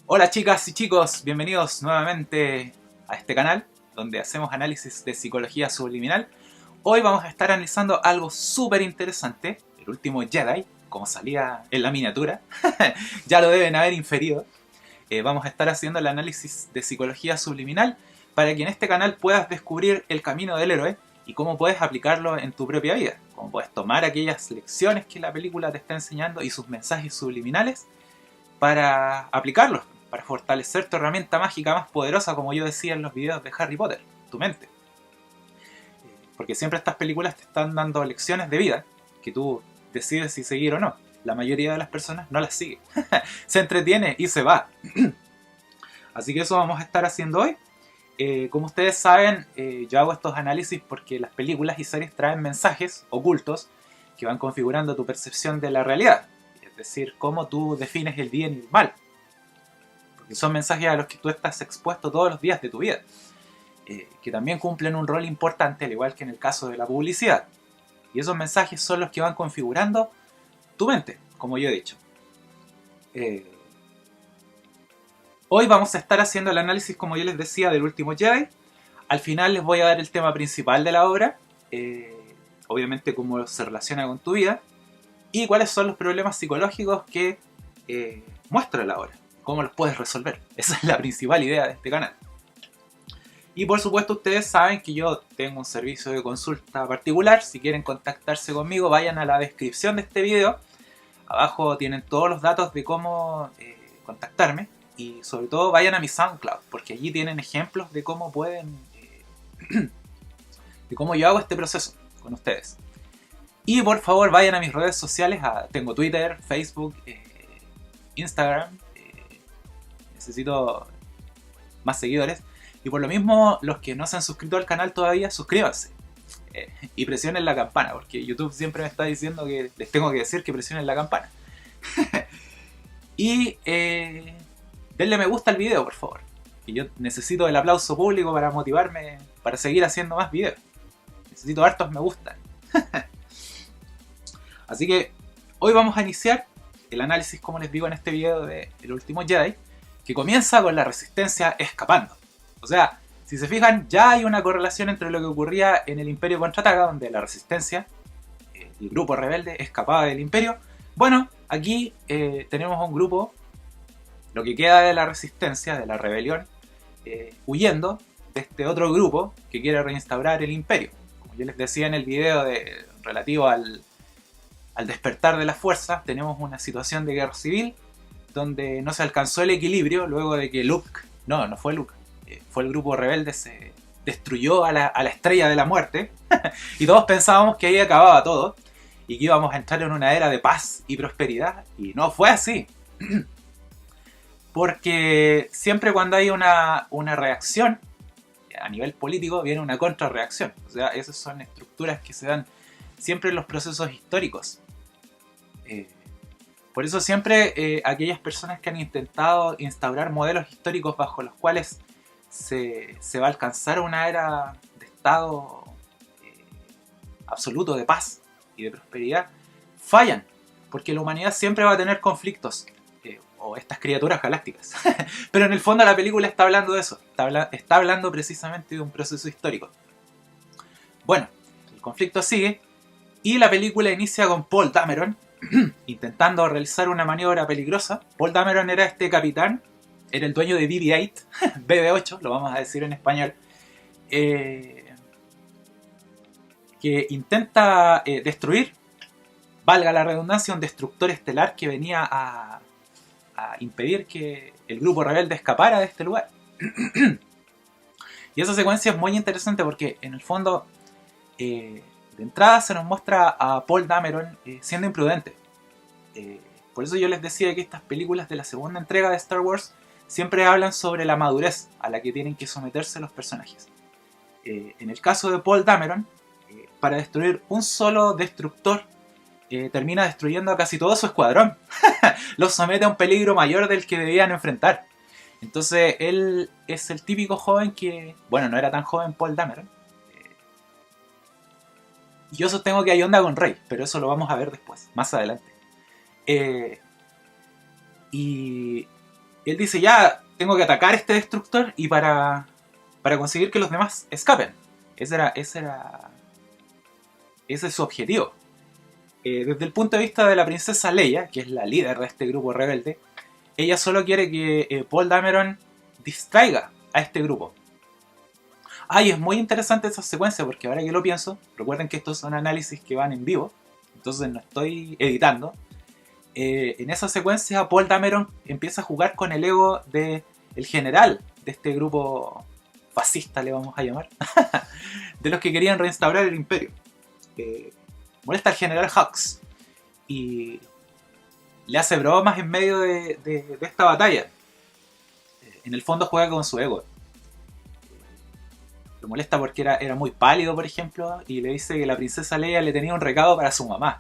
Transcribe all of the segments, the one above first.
Hola chicas y chicos, bienvenidos nuevamente a este canal donde hacemos análisis de psicología subliminal. Hoy vamos a estar analizando algo súper interesante, el último Jedi, como salía en la miniatura, ya lo deben haber inferido. Vamos a estar haciendo el análisis de psicología subliminal para que en este canal puedas descubrir el camino del héroe y cómo puedes aplicarlo en tu propia vida, cómo puedes tomar aquellas lecciones que la película te está enseñando y sus mensajes subliminales para aplicarlos, para fortalecer tu herramienta mágica más poderosa, como yo decía en los videos de Harry Potter, tu mente. Porque siempre estas películas te están dando lecciones de vida que tú decides si seguir o no. La mayoría de las personas no las sigue. Se entretiene y se va. Así que eso vamos a estar haciendo hoy. Como ustedes saben, yo hago estos análisis porque las películas y series traen mensajes ocultos que van configurando tu percepción de la realidad. Es decir, cómo tú defines el bien y el mal. Porque son mensajes a los que tú estás expuesto todos los días de tu vida. Que también cumplen un rol importante, al igual que en el caso de la publicidad. Y esos mensajes son los que van configurando tu mente, como yo he dicho. Hoy vamos a estar haciendo el análisis, como yo les decía, del último Jedi. Al final les voy a dar el tema principal de la obra, obviamente cómo se relaciona con tu vida, y cuáles son los problemas psicológicos que muestra la obra, cómo los puedes resolver. Esa es la principal idea de este canal. Y por supuesto ustedes saben que yo tengo un servicio de consulta particular. Si quieren contactarse conmigo, vayan a la descripción de este video. Abajo tienen todos los datos de cómo contactarme. Y sobre todo vayan a mi SoundCloud, porque allí tienen ejemplos de cómo pueden... de cómo yo hago este proceso con ustedes. Y por favor vayan a mis redes sociales. Tengo Twitter, Facebook, Instagram. Necesito más seguidores. Y por lo mismo, los que no se han suscrito al canal todavía, suscríbanse. Y presionen la campana, porque YouTube siempre me está diciendo que les tengo que decir que presionen la campana. Y denle me gusta al video, por favor. Y yo necesito el aplauso público para motivarme para seguir haciendo más videos. Necesito hartos me gustan. Así que hoy vamos a iniciar el análisis, como les digo en este video, de El último Jedi, que comienza con la Resistencia escapando. O sea, si se fijan, ya hay una correlación entre lo que ocurría en el Imperio Contraataca, donde la Resistencia, el grupo rebelde, escapaba del Imperio. Bueno, aquí tenemos un grupo, lo que queda de la Resistencia, de la rebelión, huyendo de este otro grupo que quiere reinstaurar el Imperio. Como yo les decía en el video relativo al despertar de las fuerzas, tenemos una situación de guerra civil donde no se alcanzó el equilibrio luego de que Luke, no fue Luke, fue el grupo rebelde, se destruyó a la estrella de la muerte y todos pensábamos que ahí acababa todo y que íbamos a entrar en una era de paz y prosperidad, y no fue así. Porque siempre cuando hay una reacción a nivel político viene una contrarreacción. O sea, esas son estructuras que se dan siempre en los procesos históricos. Por eso siempre aquellas personas que han intentado instaurar modelos históricos bajo los cuales se va a alcanzar una era de estado absoluto de paz y de prosperidad, fallan, porque la humanidad siempre va a tener conflictos, o estas criaturas galácticas. Pero en el fondo la película está hablando de eso, está hablando precisamente de un proceso histórico. Bueno, el conflicto sigue y la película inicia con Paul Dameron intentando realizar una maniobra peligrosa. Paul Dameron era este capitán, era el dueño de BB-8, BB-8, lo vamos a decir en español, que intenta destruir, valga la redundancia, un destructor estelar que venía a impedir que el grupo rebelde escapara de este lugar. Y esa secuencia es muy interesante porque en el fondo de entrada se nos muestra a Paul Dameron siendo imprudente. Por eso yo les decía que estas películas de la segunda entrega de Star Wars siempre hablan sobre la madurez a la que tienen que someterse los personajes. En el caso de Paul Dameron, para destruir un solo destructor, termina destruyendo a casi todo su escuadrón. Los somete a un peligro mayor del que debían enfrentar. Entonces él es el típico joven que, bueno, no era tan joven Paul Dameron. Yo sostengo que hay onda con Rey, pero eso lo vamos a ver después, más adelante. Y Y él dice, ya, tengo que atacar este destructor y para conseguir que los demás escapen. Ese es su objetivo. Desde el punto de vista de la princesa Leia, que es la líder de este grupo rebelde, ella solo quiere que Paul Dameron distraiga a este grupo. Y es muy interesante esa secuencia porque ahora que lo pienso, recuerden que estos son análisis que van en vivo, entonces no estoy editando. En esa secuencia Paul Dameron empieza a jugar con el ego del general de este grupo fascista, le vamos a llamar, de los que querían reinstaurar el imperio. Molesta al general Hux y le hace bromas en medio de esta batalla. En el fondo juega con su ego. Lo molesta porque era muy pálido, por ejemplo, y le dice que la princesa Leia le tenía un recado para su mamá.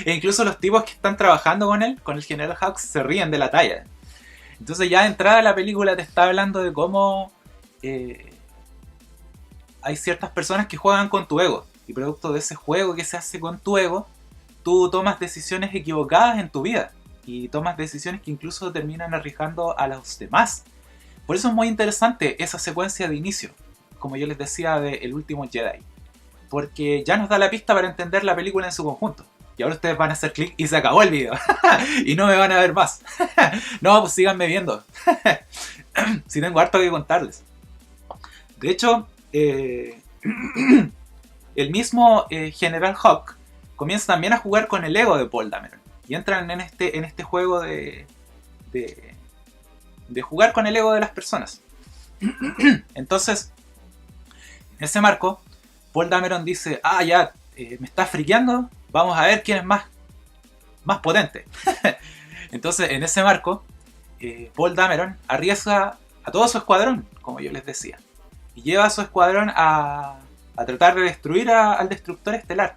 E incluso los tipos que están trabajando con él, con el general Hux, se ríen de la talla. Entonces ya de entrada la película te está hablando de cómo hay ciertas personas que juegan con tu ego. Y producto de ese juego que se hace con tu ego, tú tomas decisiones equivocadas en tu vida. Y tomas decisiones que incluso terminan arriesgando a los demás. Por eso es muy interesante esa secuencia de inicio, como yo les decía, de El Último Jedi. Porque ya nos da la pista para entender la película en su conjunto. Y ahora ustedes van a hacer clic y se acabó el video. Y no me van a ver más. No, pues síganme viendo. Si tengo harto que contarles. De hecho, el mismo General Hux comienza también a jugar con el ego de Paul Dameron. Y entran en este juego de jugar con el ego de las personas. Entonces, en ese marco, Paul Dameron dice, ya, me está friqueando, vamos a ver quién es más potente. Entonces, en ese marco, Paul Dameron arriesga a todo su escuadrón, como yo les decía. Y lleva a su escuadrón a tratar de destruir al destructor estelar.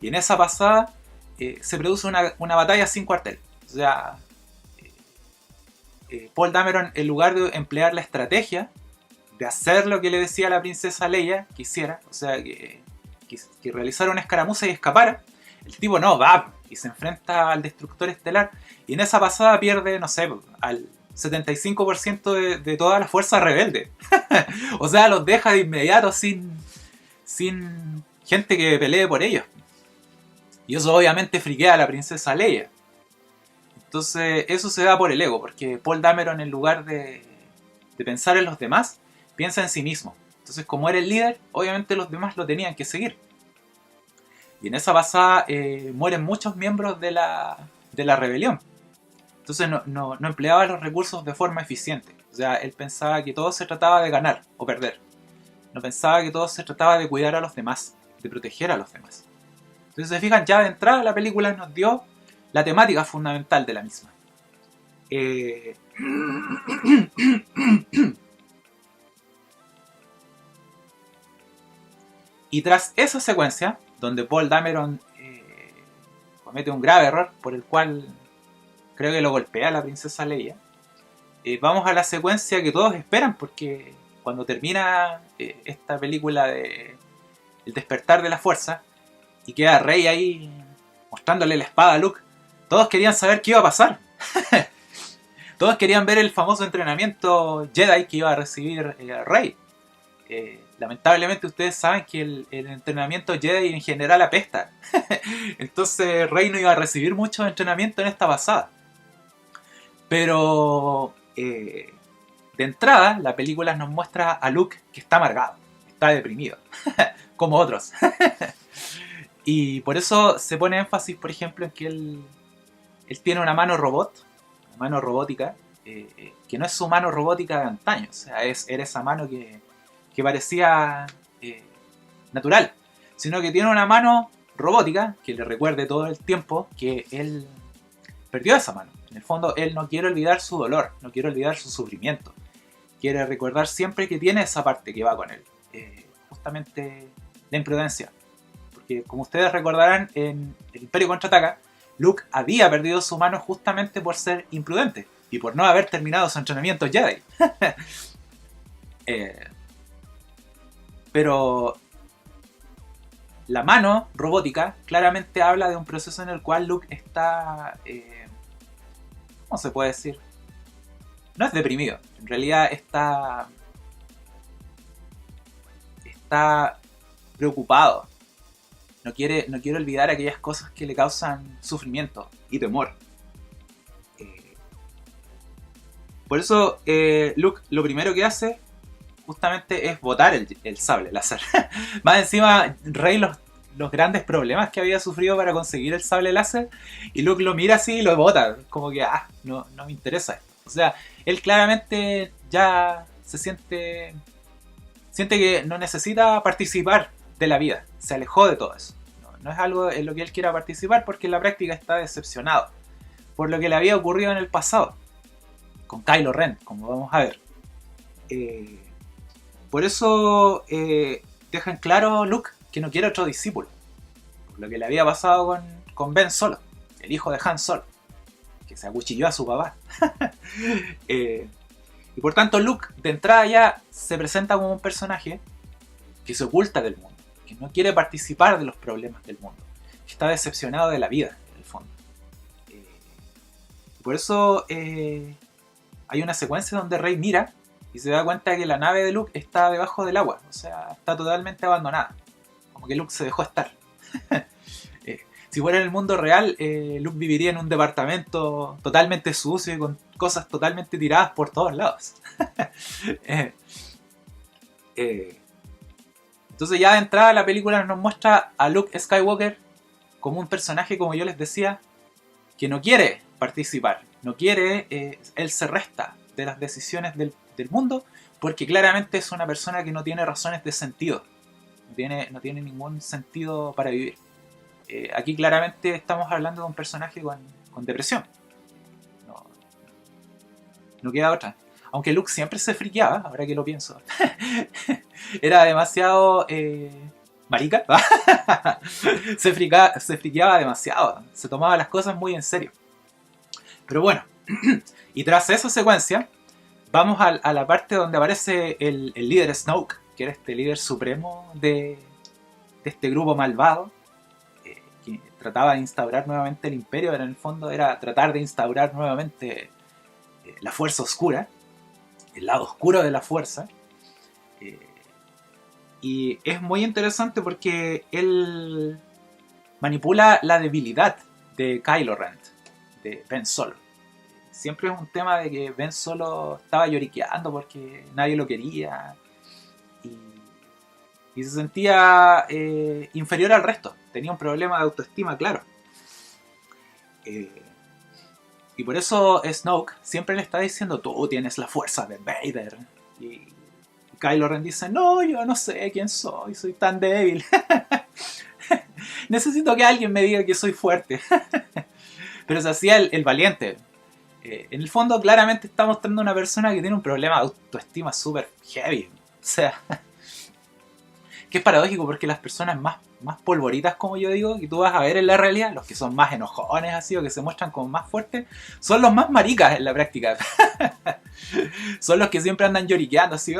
Y en esa pasada se produce una batalla sin cuartel. O sea, Paul Dameron, en lugar de emplear la estrategia de hacer lo que le decía la princesa Leia que hiciera, o sea, que realizara una escaramuza y escapara, el tipo no, va y se enfrenta al destructor estelar. Y en esa pasada pierde, no sé, al 75% de toda la fuerza rebelde. O sea, los deja de inmediato sin gente que pelee por ellos. Y eso obviamente friquea a la princesa Leia. Entonces eso se da por el ego, porque Paul Dameron, en lugar de pensar en los demás, piensa en sí mismo. Entonces, como era el líder, obviamente los demás lo tenían que seguir. Y en esa pasada mueren muchos miembros de la rebelión. Entonces no empleaba los recursos de forma eficiente. O sea, él pensaba que todo se trataba de ganar o perder. No pensaba que todo se trataba de cuidar a los demás, de proteger a los demás. Entonces, se fijan, ya de entrada la película nos dio la temática fundamental de la misma. Y tras esa secuencia, donde Paul Dameron comete un grave error por el cual creo que lo golpea a la princesa Leia, vamos a la secuencia que todos esperan, porque cuando termina esta película de El despertar de la fuerza y queda Rey ahí mostrándole la espada a Luke, todos querían saber qué iba a pasar. Todos querían ver el famoso entrenamiento Jedi que iba a recibir Rey. Lamentablemente ustedes saben que el entrenamiento Jedi en general apesta. Entonces Rey no iba a recibir mucho entrenamiento en esta pasada. Pero de entrada la película nos muestra a Luke que está amargado, está deprimido, como otros. Y por eso se pone énfasis, por ejemplo, en que él tiene una mano una mano robótica, que no es su mano robótica de antaño. O sea, era esa mano que parecía natural, sino que tiene una mano robótica que le recuerde todo el tiempo que él perdió esa mano. En el fondo, él no quiere olvidar su dolor, no quiere olvidar su sufrimiento. Quiere recordar siempre que tiene esa parte que va con él. Justamente la imprudencia. Porque como ustedes recordarán, en El Imperio Contraataca, Luke había perdido su mano justamente por ser imprudente y por no haber terminado su entrenamiento Jedi. Pero la mano robótica claramente habla de un proceso en el cual Luke está... ¿cómo se puede decir? no es deprimido, en realidad está preocupado. No quiere olvidar aquellas cosas que le causan sufrimiento y temor. Por eso Luke lo primero que hace justamente es botar el sable láser. Más encima, Rey los grandes problemas que había sufrido para conseguir el sable láser, y Luke lo mira así y lo bota, como que no me interesa esto. O sea, él claramente ya siente que no necesita participar de la vida, se alejó de todo eso. No es algo en lo que él quiera participar, porque en la práctica está decepcionado por lo que le había ocurrido en el pasado con Kylo Ren, como vamos a ver. Por eso deja en claro Luke que no quiere otro discípulo, por lo que le había pasado con Ben Solo, el hijo de Han Solo, que se acuchilló a su papá. Y por tanto Luke de entrada ya se presenta como un personaje que se oculta del mundo, que no quiere participar de los problemas del mundo, que está decepcionado de la vida, en el fondo. Por eso hay una secuencia donde Rey mira y se da cuenta que la nave de Luke está debajo del agua, o sea, está totalmente abandonada, como que Luke se dejó estar. Si fuera en el mundo real, Luke viviría en un departamento totalmente sucio y con cosas totalmente tiradas por todos lados. Entonces ya de entrada la película nos muestra a Luke Skywalker como un personaje, como yo les decía, que no quiere participar, no quiere, él se resta de las decisiones del mundo, porque claramente es una persona que no tiene razones de sentido, no tiene ningún sentido para vivir. Aquí claramente estamos hablando de un personaje con depresión. No queda otra. Aunque Luke siempre se friqueaba, ahora que lo pienso. Era demasiado marica. se friqueaba demasiado. Se tomaba las cosas muy en serio. Pero bueno, y tras esa secuencia, vamos a la parte donde aparece el líder Snoke, que era este líder supremo de este grupo malvado, que trataba de instaurar nuevamente el imperio, pero en el fondo era tratar de instaurar nuevamente la fuerza oscura, el lado oscuro de la fuerza. Y es muy interesante porque él manipula la debilidad de Kylo Ren, de Ben Solo. Siempre es un tema de que Ben Solo estaba lloriqueando porque nadie lo quería y se sentía inferior al resto. Tenía un problema de autoestima, claro. Y por eso Snoke siempre le está diciendo: tú tienes la fuerza de Vader. Y Kylo Ren dice: no, yo no sé quién soy tan débil. Necesito que alguien me diga que soy fuerte. Pero se hacía el valiente. En el fondo claramente está mostrando una persona que tiene un problema de autoestima súper heavy. O sea, que es paradójico porque las personas más polvoritas, como yo digo, que tú vas a ver en la realidad, los que son más enojones así o que se muestran como más fuertes, son los más maricas en la práctica. Son los que siempre andan lloriqueando así,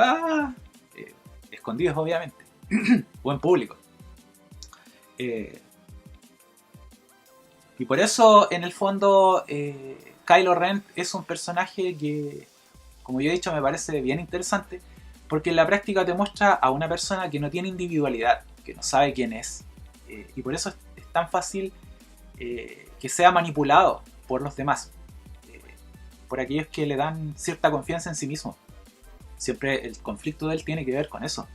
escondidos obviamente, o en público. Y por eso en el fondo Kylo Ren es un personaje que, como yo he dicho, me parece bien interesante, porque en la práctica te muestra a una persona que no tiene individualidad, que no sabe quién es, y por eso es tan fácil que sea manipulado por los demás, por aquellos que le dan cierta confianza en sí mismo. Siempre el conflicto de él tiene que ver con eso.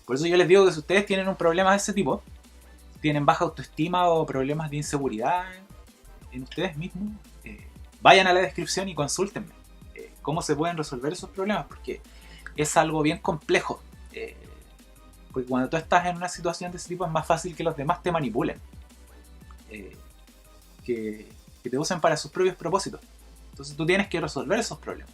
Por eso yo les digo que si ustedes tienen un problema de ese tipo, tienen baja autoestima o problemas de inseguridad en ustedes mismos, vayan a la descripción y consúltenme cómo se pueden resolver esos problemas, porque es algo bien complejo. Porque cuando tú estás en una situación de ese tipo es más fácil que los demás te manipulen, que te usen para sus propios propósitos. Entonces tú tienes que resolver esos problemas.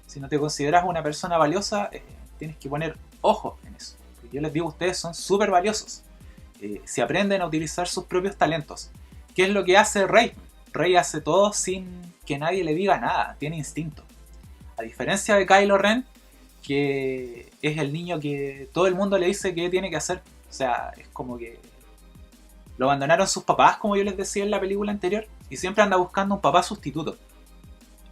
Si no te consideras una persona valiosa, tienes que poner ojo en eso. Porque yo les digo, ustedes son súper valiosos. Si aprenden a utilizar sus propios talentos. ¿Qué es lo que hace Rey? Rey hace todo sin que nadie le diga nada, tiene instinto. A diferencia de Kylo Ren, que es el niño que todo el mundo le dice que tiene que hacer. O sea, es como que lo abandonaron sus papás, como yo les decía en la película anterior, y siempre anda buscando un papá sustituto.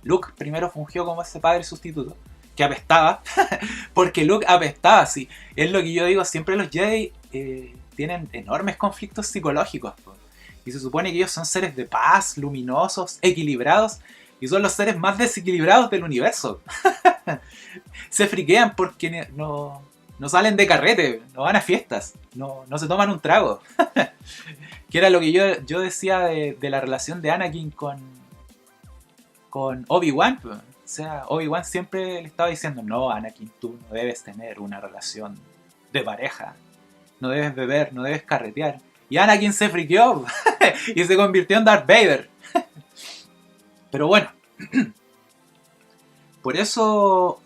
Luke primero fungió como ese padre sustituto, que apestaba, porque Luke apestaba, sí. Es lo que yo digo, siempre los Jedi tienen enormes conflictos psicológicos, po. Y se supone que ellos son seres de paz, luminosos, equilibrados, y son los seres más desequilibrados del universo. Se friquean porque no salen de carrete, no van a fiestas, no se toman un trago. Que era lo que yo decía de la relación de Anakin con Obi-Wan. O sea, Obi-Wan siempre le estaba diciendo, no, Anakin, tú no debes tener una relación de pareja, no debes beber, no debes carretear. Y Anakin se friqueó y se convirtió en Darth Vader. Pero bueno, por eso,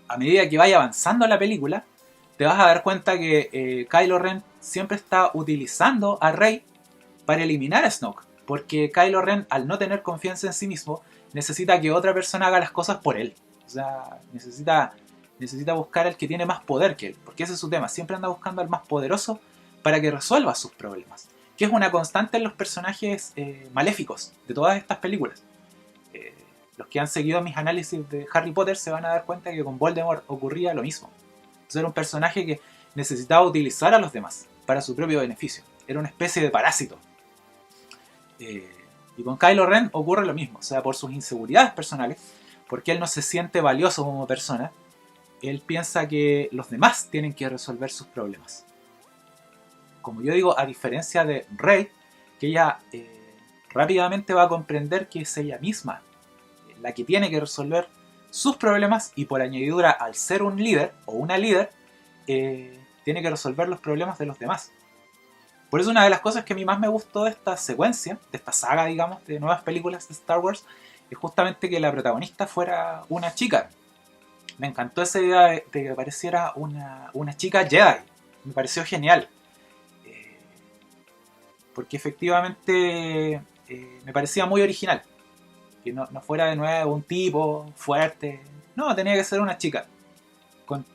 a medida que vaya avanzando la película, te vas a dar cuenta que Kylo Ren siempre está utilizando a Rey para eliminar a Snoke. Porque Kylo Ren, al no tener confianza en sí mismo, necesita que otra persona haga las cosas por él. O sea, necesita buscar al que tiene más poder que él. Porque ese es su tema. Siempre anda buscando al más poderoso para que resuelva sus problemas. Que es una constante en los personajes maléficos de todas estas películas. Los que han seguido mis análisis de Harry Potter se van a dar cuenta que con Voldemort ocurría lo mismo. Entonces era un personaje que necesitaba utilizar a los demás para su propio beneficio. Era una especie de parásito. Y con Kylo Ren ocurre lo mismo. O sea, por sus inseguridades personales, porque él no se siente valioso como persona, él piensa que los demás tienen que resolver sus problemas. Como yo digo, a diferencia de Rey, que ella rápidamente va a comprender que es ella misma la que tiene que resolver sus problemas, y por añadidura, al ser un líder o una líder, tiene que resolver los problemas de los demás. Por eso una de las cosas que a mí más me gustó de esta secuencia, de esta saga, digamos, de nuevas películas de Star Wars, es justamente que la protagonista fuera una chica. Me encantó esa idea de que pareciera una chica Jedi. Me pareció genial. Porque efectivamente me parecía muy original. Que no fuera de nuevo un tipo fuerte. No, tenía que ser una chica. Con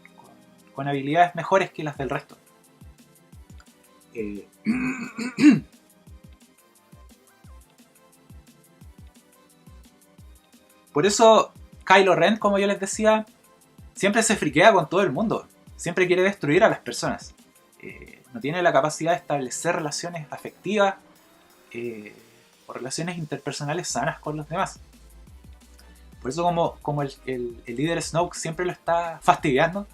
habilidades mejores que las del resto. Por eso Kylo Ren, como yo les decía, siempre se friquea con todo el mundo. Siempre quiere destruir a las personas. No tiene la capacidad de establecer relaciones afectivas o relaciones interpersonales sanas con los demás. Por eso como el líder Snoke siempre lo está fastidiando,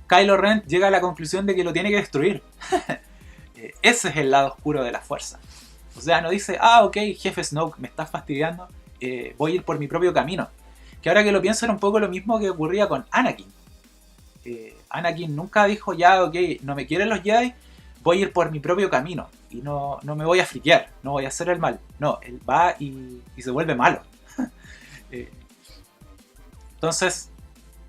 Kylo Ren llega a la conclusión de que lo tiene que destruir. Ese es el lado oscuro de la fuerza. O sea, no dice, ok, jefe Snoke, me estás fastidiando, voy a ir por mi propio camino. Que ahora que lo pienso era un poco lo mismo que ocurría con Anakin. Anakin nunca dijo, ya, ok, no me quieren los Jedi, voy a ir por mi propio camino. Y no me voy a friquear, no voy a hacer el mal. No, él va y se vuelve malo. Entonces,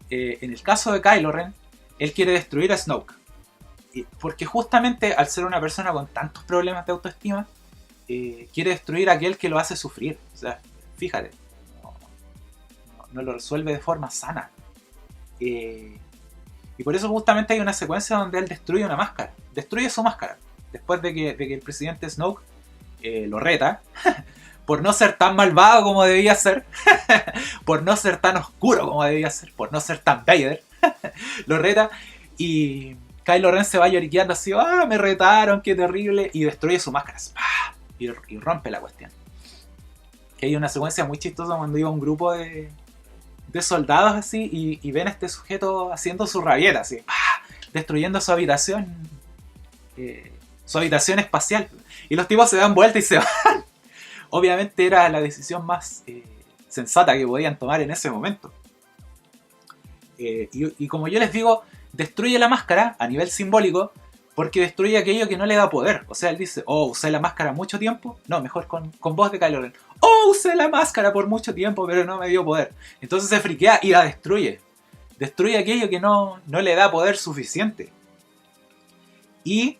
en el caso de Kylo Ren, él quiere destruir a Snoke. Porque justamente al ser una persona con tantos problemas de autoestima, quiere destruir a aquel que lo hace sufrir. O sea, fíjate, no lo resuelve de forma sana. Y por eso justamente hay una secuencia donde él destruye una máscara. Destruye su máscara. Después de que el presidente Snoke lo reta por no ser tan malvado como debía ser, por no ser tan oscuro como debía ser, por no ser tan Vader, lo reta y Kylo Ren se va lloriqueando así, me retaron, qué terrible, y destruye su máscara, y rompe la cuestión. Que hay una secuencia muy chistosa cuando iba un grupo de soldados así y ven a este sujeto haciendo su rabieta, así, destruyendo su habitación espacial, y los tipos se dan vuelta y se van. Obviamente era la decisión más sensata que podían tomar en ese momento. Y como yo les digo, destruye la máscara a nivel simbólico porque destruye aquello que no le da poder. O sea, él dice, usé la máscara mucho tiempo. No, mejor con voz de Kylo Ren. Usé la máscara por mucho tiempo, pero no me dio poder. Entonces se friquea y la destruye. Destruye aquello que no le da poder suficiente. Y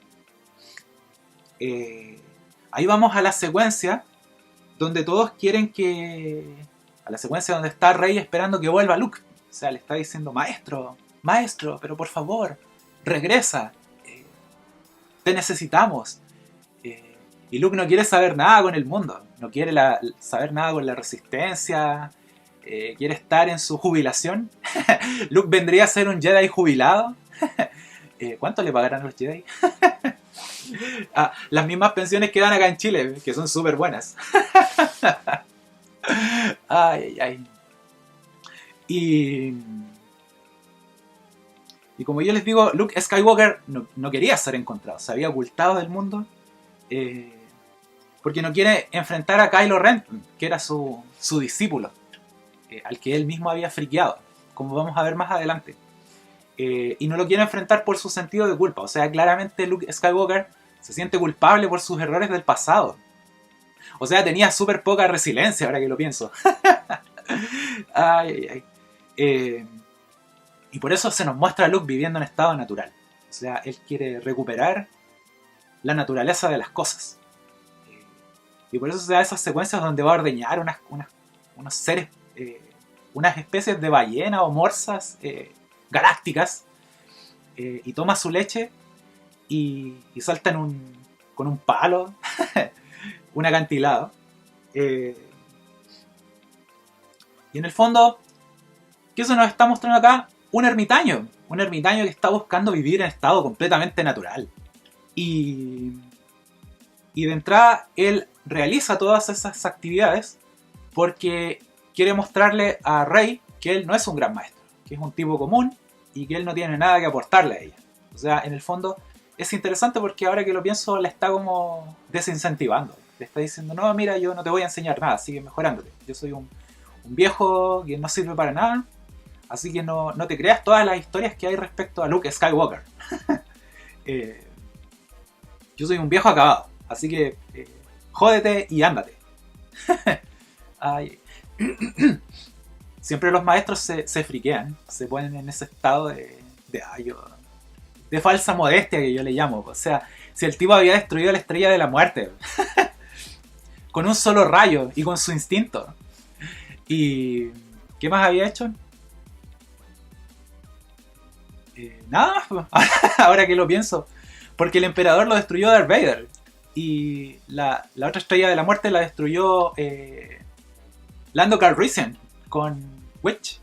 ahí vamos a la secuencia donde todos quieren que... A la secuencia donde está Rey esperando que vuelva Luke. O sea, le está diciendo, maestro, pero por favor, regresa. Te necesitamos. Y Luke no quiere saber nada con el mundo. no quiere saber nada con la resistencia, quiere estar en su jubilación. Luke vendría a ser un Jedi jubilado. ¿Cuánto le pagarán a los Jedi? Las mismas pensiones que dan acá en Chile, que son súper buenas. Ay, ay, ay. Y como yo les digo, Luke Skywalker no quería ser encontrado, se había ocultado del mundo, porque no quiere enfrentar a Kylo Ren, que era su discípulo, al que él mismo había friqueado, como vamos a ver más adelante. Y no lo quiere enfrentar por su sentido de culpa, o sea, claramente Luke Skywalker se siente culpable por sus errores del pasado. O sea, tenía súper poca resiliencia, ahora que lo pienso. Ay, ay, ay. Y por eso se nos muestra a Luke viviendo en estado natural. O sea, él quiere recuperar la naturaleza de las cosas. Y por eso se da esas secuencias donde va a ordeñar unos seres, unas especies de ballena o morsas galácticas, y toma su leche y salta con un palo, un acantilado. Y en el fondo, ¿qué se nos está mostrando acá? Un ermitaño que está buscando vivir en estado completamente natural. Y de entrada, él realiza todas esas actividades porque quiere mostrarle a Rey que él no es un gran maestro, que es un tipo común y que él no tiene nada que aportarle a ella. O sea, en el fondo es interesante porque ahora que lo pienso, la está como desincentivando. Le está diciendo, no, mira, yo no te voy a enseñar nada, sigue mejorándote. Yo soy un viejo que no sirve para nada, así que no te creas todas las historias que hay respecto a Luke Skywalker. Yo soy un viejo acabado, así que jódete y ándate. Ay. Siempre los maestros se friquean, se ponen en ese estado de falsa modestia, que yo le llamo. O sea, si el tipo había destruido la estrella de la muerte con un solo rayo y con su instinto. ¿Y qué más había hecho? Nada, ahora que lo pienso. Porque el emperador lo destruyó Darth Vader. Y la otra estrella de la muerte la destruyó Lando Calrissian con Witch.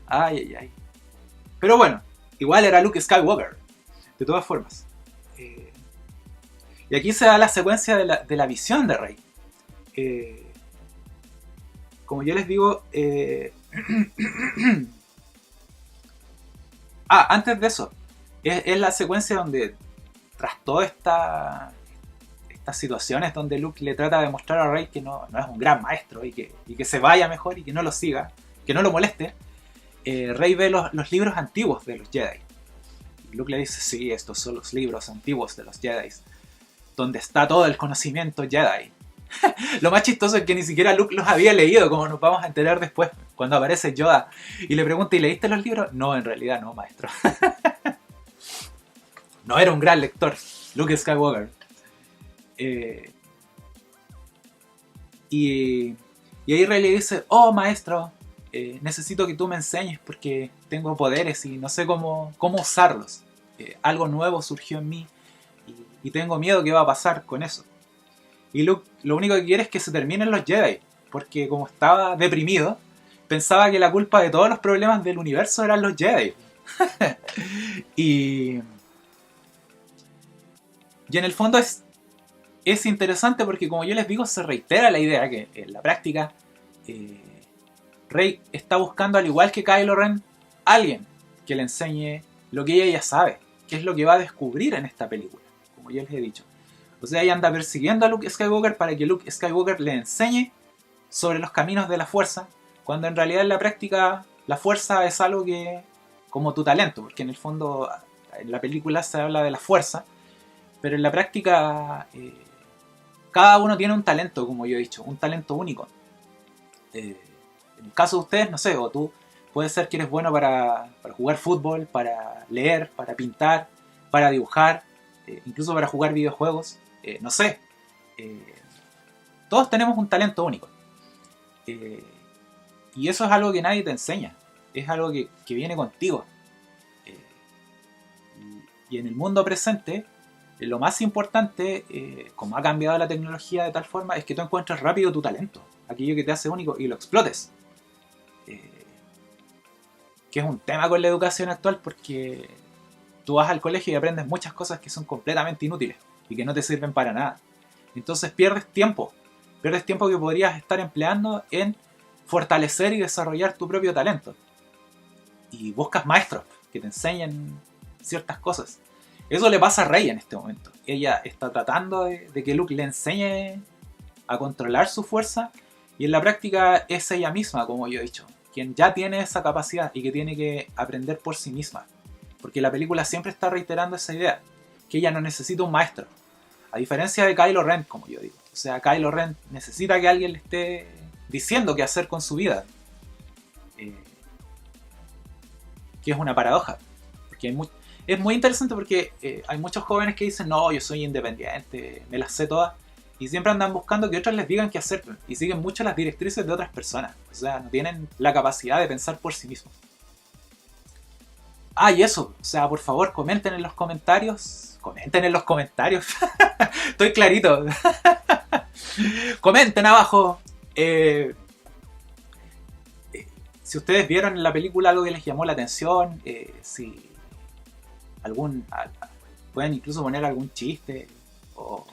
Ay, ay, ay. Pero bueno, igual era Luke Skywalker. De todas formas. Y aquí se da la secuencia de la visión de Rey. Como yo les digo... antes de eso. Es la secuencia donde, tras todas estas situaciones donde Luke le trata de mostrar a Rey que no es un gran maestro y que se vaya mejor y que no lo siga, que no lo moleste, Rey ve los libros antiguos de los Jedi. Y Luke le dice, sí, estos son los libros antiguos de los Jedi, donde está todo el conocimiento Jedi. Lo más chistoso es que ni siquiera Luke los había leído, como nos vamos a enterar después, cuando aparece Yoda y le pregunta, ¿y leíste los libros? No, en realidad no, maestro. No era un gran lector, Luke Skywalker. Y ahí Rey le dice, oh maestro, necesito que tú me enseñes porque tengo poderes y no sé cómo usarlos. Algo nuevo surgió en mí y tengo miedo que va a pasar con eso. Y Luke lo único que quiere es que se terminen los Jedi, porque como estaba deprimido, pensaba que la culpa de todos los problemas del universo eran los Jedi. y en el fondo es interesante porque, como yo les digo, se reitera la idea que en la práctica Rey está buscando, al igual que Kylo Ren, alguien que le enseñe lo que ella ya sabe, que es lo que va a descubrir en esta película, como ya les he dicho. O sea, ella anda persiguiendo a Luke Skywalker para que Luke Skywalker le enseñe sobre los caminos de la fuerza, cuando en realidad en la práctica la fuerza es algo que, como tu talento, porque en el fondo en la película se habla de la fuerza, pero en la práctica cada uno tiene un talento, como yo he dicho, un talento único. En el caso de ustedes, no sé, o tú puede ser que eres bueno para jugar fútbol, para leer, para pintar, para dibujar, incluso para jugar videojuegos, no sé. Todos tenemos un talento único. Y eso es algo que nadie te enseña, es algo que viene contigo. Y en el mundo presente, Lo más importante, como ha cambiado la tecnología de tal forma, es que tú encuentres rápido tu talento, aquello que te hace único, y lo explotes. Que es un tema con la educación actual, porque tú vas al colegio y aprendes muchas cosas que son completamente inútiles y que no te sirven para nada. Entonces pierdes tiempo que podrías estar empleando en fortalecer y desarrollar tu propio talento. Y buscas maestros que te enseñen ciertas cosas. Eso le pasa a Rey en este momento. Ella está tratando de que Luke le enseñe a controlar su fuerza, y en la práctica es ella misma, como yo he dicho, quien ya tiene esa capacidad y que tiene que aprender por sí misma. Porque la película siempre está reiterando esa idea, que ella no necesita un maestro. A diferencia de Kylo Ren, como yo digo. O sea, Kylo Ren necesita que alguien le esté diciendo qué hacer con su vida. Que es una paradoja. Porque es muy interesante porque hay muchos jóvenes que dicen, no, yo soy independiente, me las sé todas. Y siempre andan buscando que otros les digan qué hacer. Y siguen mucho las directrices de otras personas. O sea, no tienen la capacidad de pensar por sí mismos. Ah, y eso. O sea, por favor, comenten en los comentarios. Comenten en los comentarios. Estoy clarito. Comenten abajo. Si ustedes vieron en la película algo que les llamó la atención. Si pueden incluso poner algún chiste. O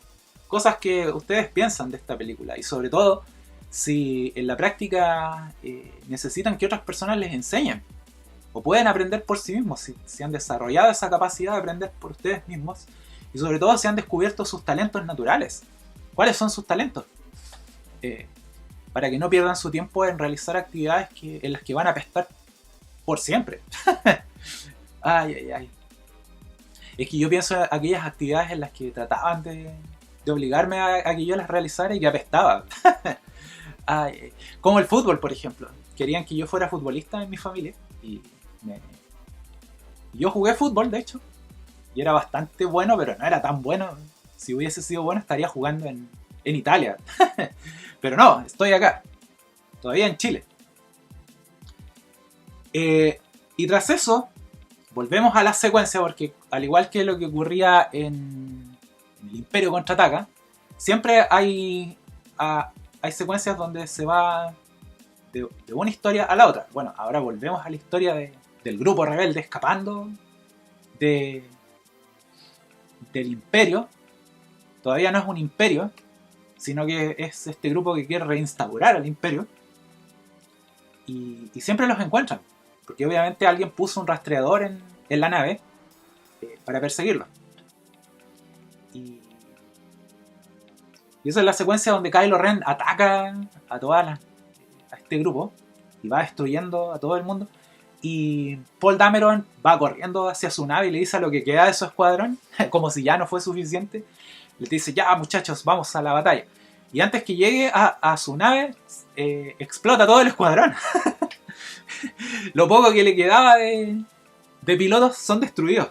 cosas que ustedes piensan de esta película. Y sobre todo, si en la práctica necesitan que otras personas les enseñen. O pueden aprender por sí mismos, si han desarrollado esa capacidad de aprender por ustedes mismos. Y sobre todo si han descubierto sus talentos naturales. ¿Cuáles son sus talentos? Para que no pierdan su tiempo en realizar actividades en las que van a apestar por siempre. Ay, ay, ay. Es que yo pienso en aquellas actividades en las que trataban de obligarme a que yo las realizara y que apestaba. Ay, como el fútbol, por ejemplo. Querían que yo fuera futbolista en mi familia. Y yo jugué fútbol, de hecho. Y era bastante bueno, pero no era tan bueno. Si hubiese sido bueno, estaría jugando en Italia. Pero no, estoy acá. Todavía en Chile. Y tras eso, volvemos a la secuencia, porque al igual que lo que ocurría en el Imperio Contraataca, siempre hay secuencias donde se va de una historia a la otra. Bueno, ahora volvemos a la historia del grupo rebelde escapando del imperio. Todavía no es un imperio, sino que es este grupo que quiere reinstaurar al imperio. Y siempre los encuentran, porque obviamente alguien puso un rastreador en la nave para perseguirlos. Y esa es la secuencia donde Kylo Ren ataca a este grupo y va destruyendo a todo el mundo. Y Paul Dameron va corriendo hacia su nave y le dice a lo que queda de su escuadrón, como si ya no fue suficiente, le dice, ya muchachos, vamos a la batalla. Y antes que llegue a su nave, explota todo el escuadrón. Lo poco que le quedaba de pilotos son destruidos.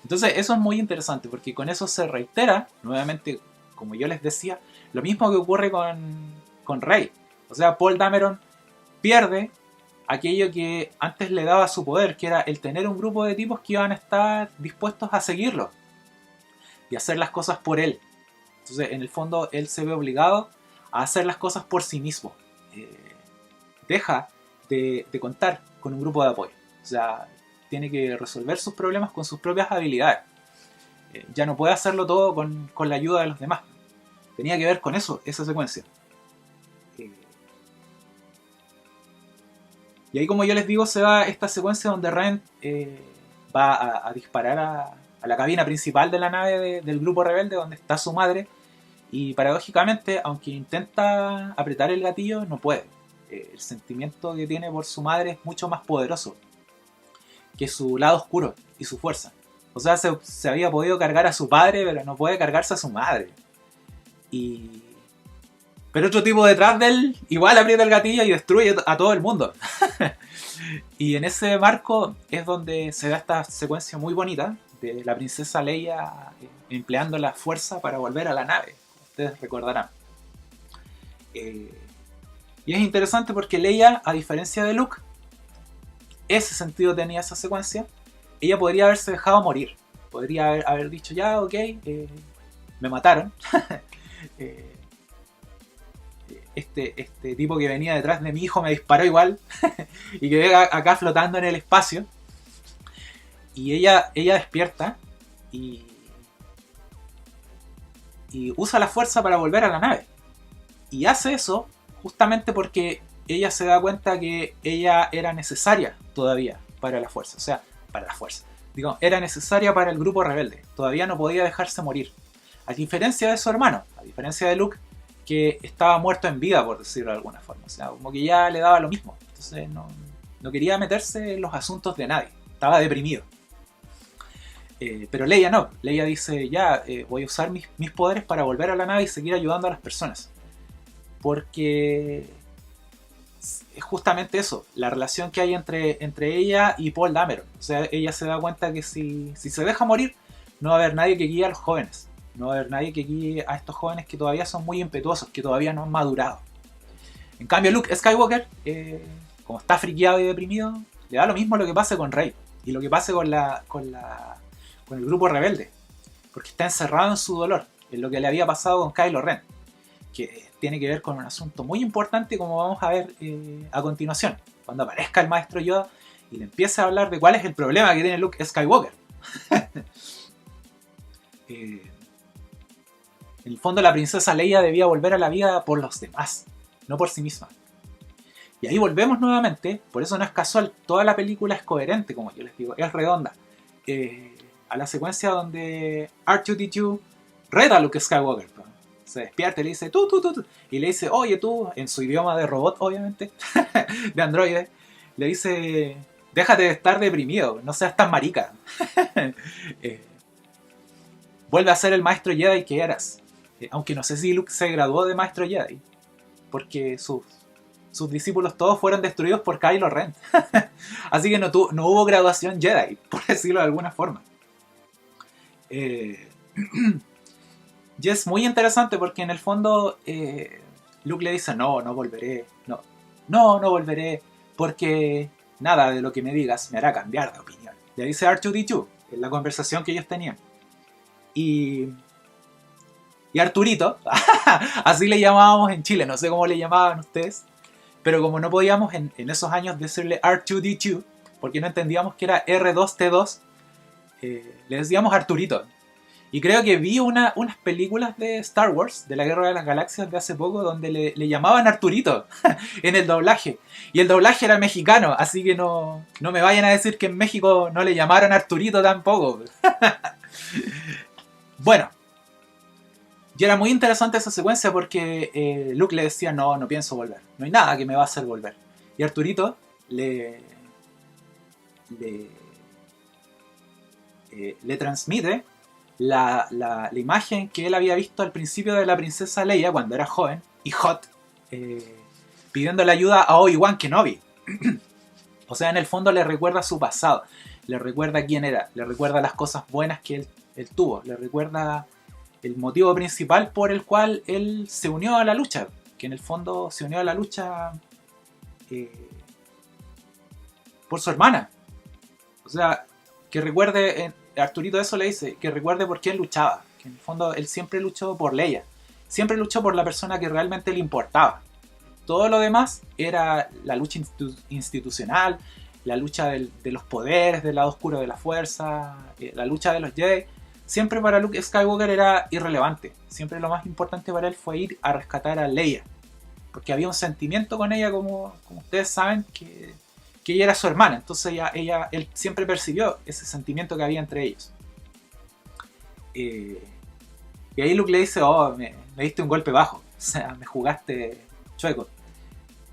Entonces eso es muy interesante, porque con eso se reitera, nuevamente, como yo les decía, lo mismo que ocurre con Rey. O sea, Paul Dameron pierde aquello que antes le daba su poder, que era el tener un grupo de tipos que iban a estar dispuestos a seguirlo y hacer las cosas por él. Entonces, en el fondo, él se ve obligado a hacer las cosas por sí mismo. Deja de contar con un grupo de apoyo. O sea, tiene que resolver sus problemas con sus propias habilidades. Ya no puede hacerlo todo con la ayuda de los demás. Tenía que ver con eso, esa secuencia. Y ahí, como yo les digo, se da esta secuencia donde Ren va a disparar a la cabina principal de la nave del grupo rebelde, donde está su madre. Y paradójicamente, aunque intenta apretar el gatillo, no puede. El sentimiento que tiene por su madre es mucho más poderoso que su lado oscuro y su fuerza. O sea, se había podido cargar a su padre, pero no puede cargarse a su madre. Pero otro tipo detrás de él igual aprieta el gatillo y destruye a todo el mundo. Y en ese marco es donde se da esta secuencia muy bonita de la princesa Leia empleando la fuerza para volver a la nave. Ustedes recordarán. Y es interesante porque Leia, a diferencia de Luke, ese sentido tenía esa secuencia. Ella podría haberse dejado morir. Podría haber dicho, ya, ok, me mataron. Eh, este tipo que venía detrás de mi hijo me disparó igual y quedé acá flotando en el espacio. Y ella despierta y usa la fuerza para volver a la nave. Y hace eso justamente porque ella se da cuenta que ella era necesaria todavía para la fuerza. O sea, para la fuerza. Digo, era necesaria para el grupo rebelde. Todavía no podía dejarse morir. A diferencia de su hermano, a diferencia de Luke, que estaba muerto en vida, por decirlo de alguna forma. O sea, como que ya le daba lo mismo. Entonces no quería meterse en los asuntos de nadie. Estaba deprimido. Pero Leia no. Leia dice, ya, voy a usar mis poderes para volver a la nave y seguir ayudando a las personas. Porque es justamente eso, la relación que hay entre ella y Paul Dameron. O sea, ella se da cuenta que si se deja morir, no va a haber nadie que guíe a los jóvenes. No va a haber nadie que guíe a estos jóvenes que todavía son muy impetuosos, que todavía no han madurado. En cambio, Luke Skywalker, como está friqueado y deprimido, le da lo mismo lo que pase con Rey y lo que pase con el grupo rebelde. Porque está encerrado en su dolor, en lo que le había pasado con Kylo Ren. Que tiene que ver con un asunto muy importante, como vamos a ver a continuación, cuando aparezca el maestro Yoda y le empiece a hablar de cuál es el problema que tiene Luke Skywalker. En el fondo, la princesa Leia debía volver a la vida por los demás, no por sí misma. Y ahí volvemos nuevamente, por eso no es casual, toda la película es coherente, como yo les digo, es redonda. A la secuencia donde R2-D2 reta a Luke Skywalker, se despierta y le dice tú, y le dice, oye tú, en su idioma de robot obviamente, de androide, le dice, déjate de estar deprimido, no seas tan marica. Vuelve a ser el maestro Jedi que eras. Aunque no sé si Luke se graduó de maestro Jedi, porque sus discípulos todos fueron destruidos por Kylo Ren. Así que no hubo graduación Jedi, por decirlo de alguna forma. Y es muy interesante porque en el fondo Luke le dice, no volveré, no volveré, porque nada de lo que me digas me hará cambiar de opinión. Le dice R2-D2 en la conversación que ellos tenían. Y Arturito, así le llamábamos en Chile, no sé cómo le llamaban ustedes, pero como no podíamos en esos años decirle R2-D2, porque no entendíamos que era R2-T2, le decíamos Arturito. Y creo que vi unas películas de Star Wars, de la Guerra de las Galaxias de hace poco, donde le llamaban Arturito en el doblaje. Y el doblaje era mexicano, así que no me vayan a decir que en México no le llamaron Arturito tampoco. Bueno, y era muy interesante esa secuencia porque Luke le decía, no pienso volver, no hay nada que me va a hacer volver. Y Arturito le transmite la imagen que él había visto al principio de la princesa Leia cuando era joven y hot, pidiendo la ayuda a Obi-Wan Kenobi. O sea, en el fondo le recuerda su pasado, le recuerda quién era, le recuerda las cosas buenas que él tuvo, le recuerda el motivo principal por el cual él se unió a la lucha, que en el fondo se unió a la lucha por su hermana. O sea, que recuerde, Arturito eso le dice, que recuerde por qué él luchaba, que en el fondo él siempre luchó por Leia, siempre luchó por la persona que realmente le importaba. Todo lo demás era la lucha institucional, la lucha de los poderes, del lado oscuro de la fuerza, la lucha de los Jedi. Siempre para Luke Skywalker era irrelevante. Siempre lo más importante para él fue ir a rescatar a Leia. Porque había un sentimiento con ella, como ustedes saben, que ella era su hermana. Entonces él siempre percibió ese sentimiento que había entre ellos. Y ahí Luke le dice, me diste un golpe bajo. O sea, me jugaste chueco.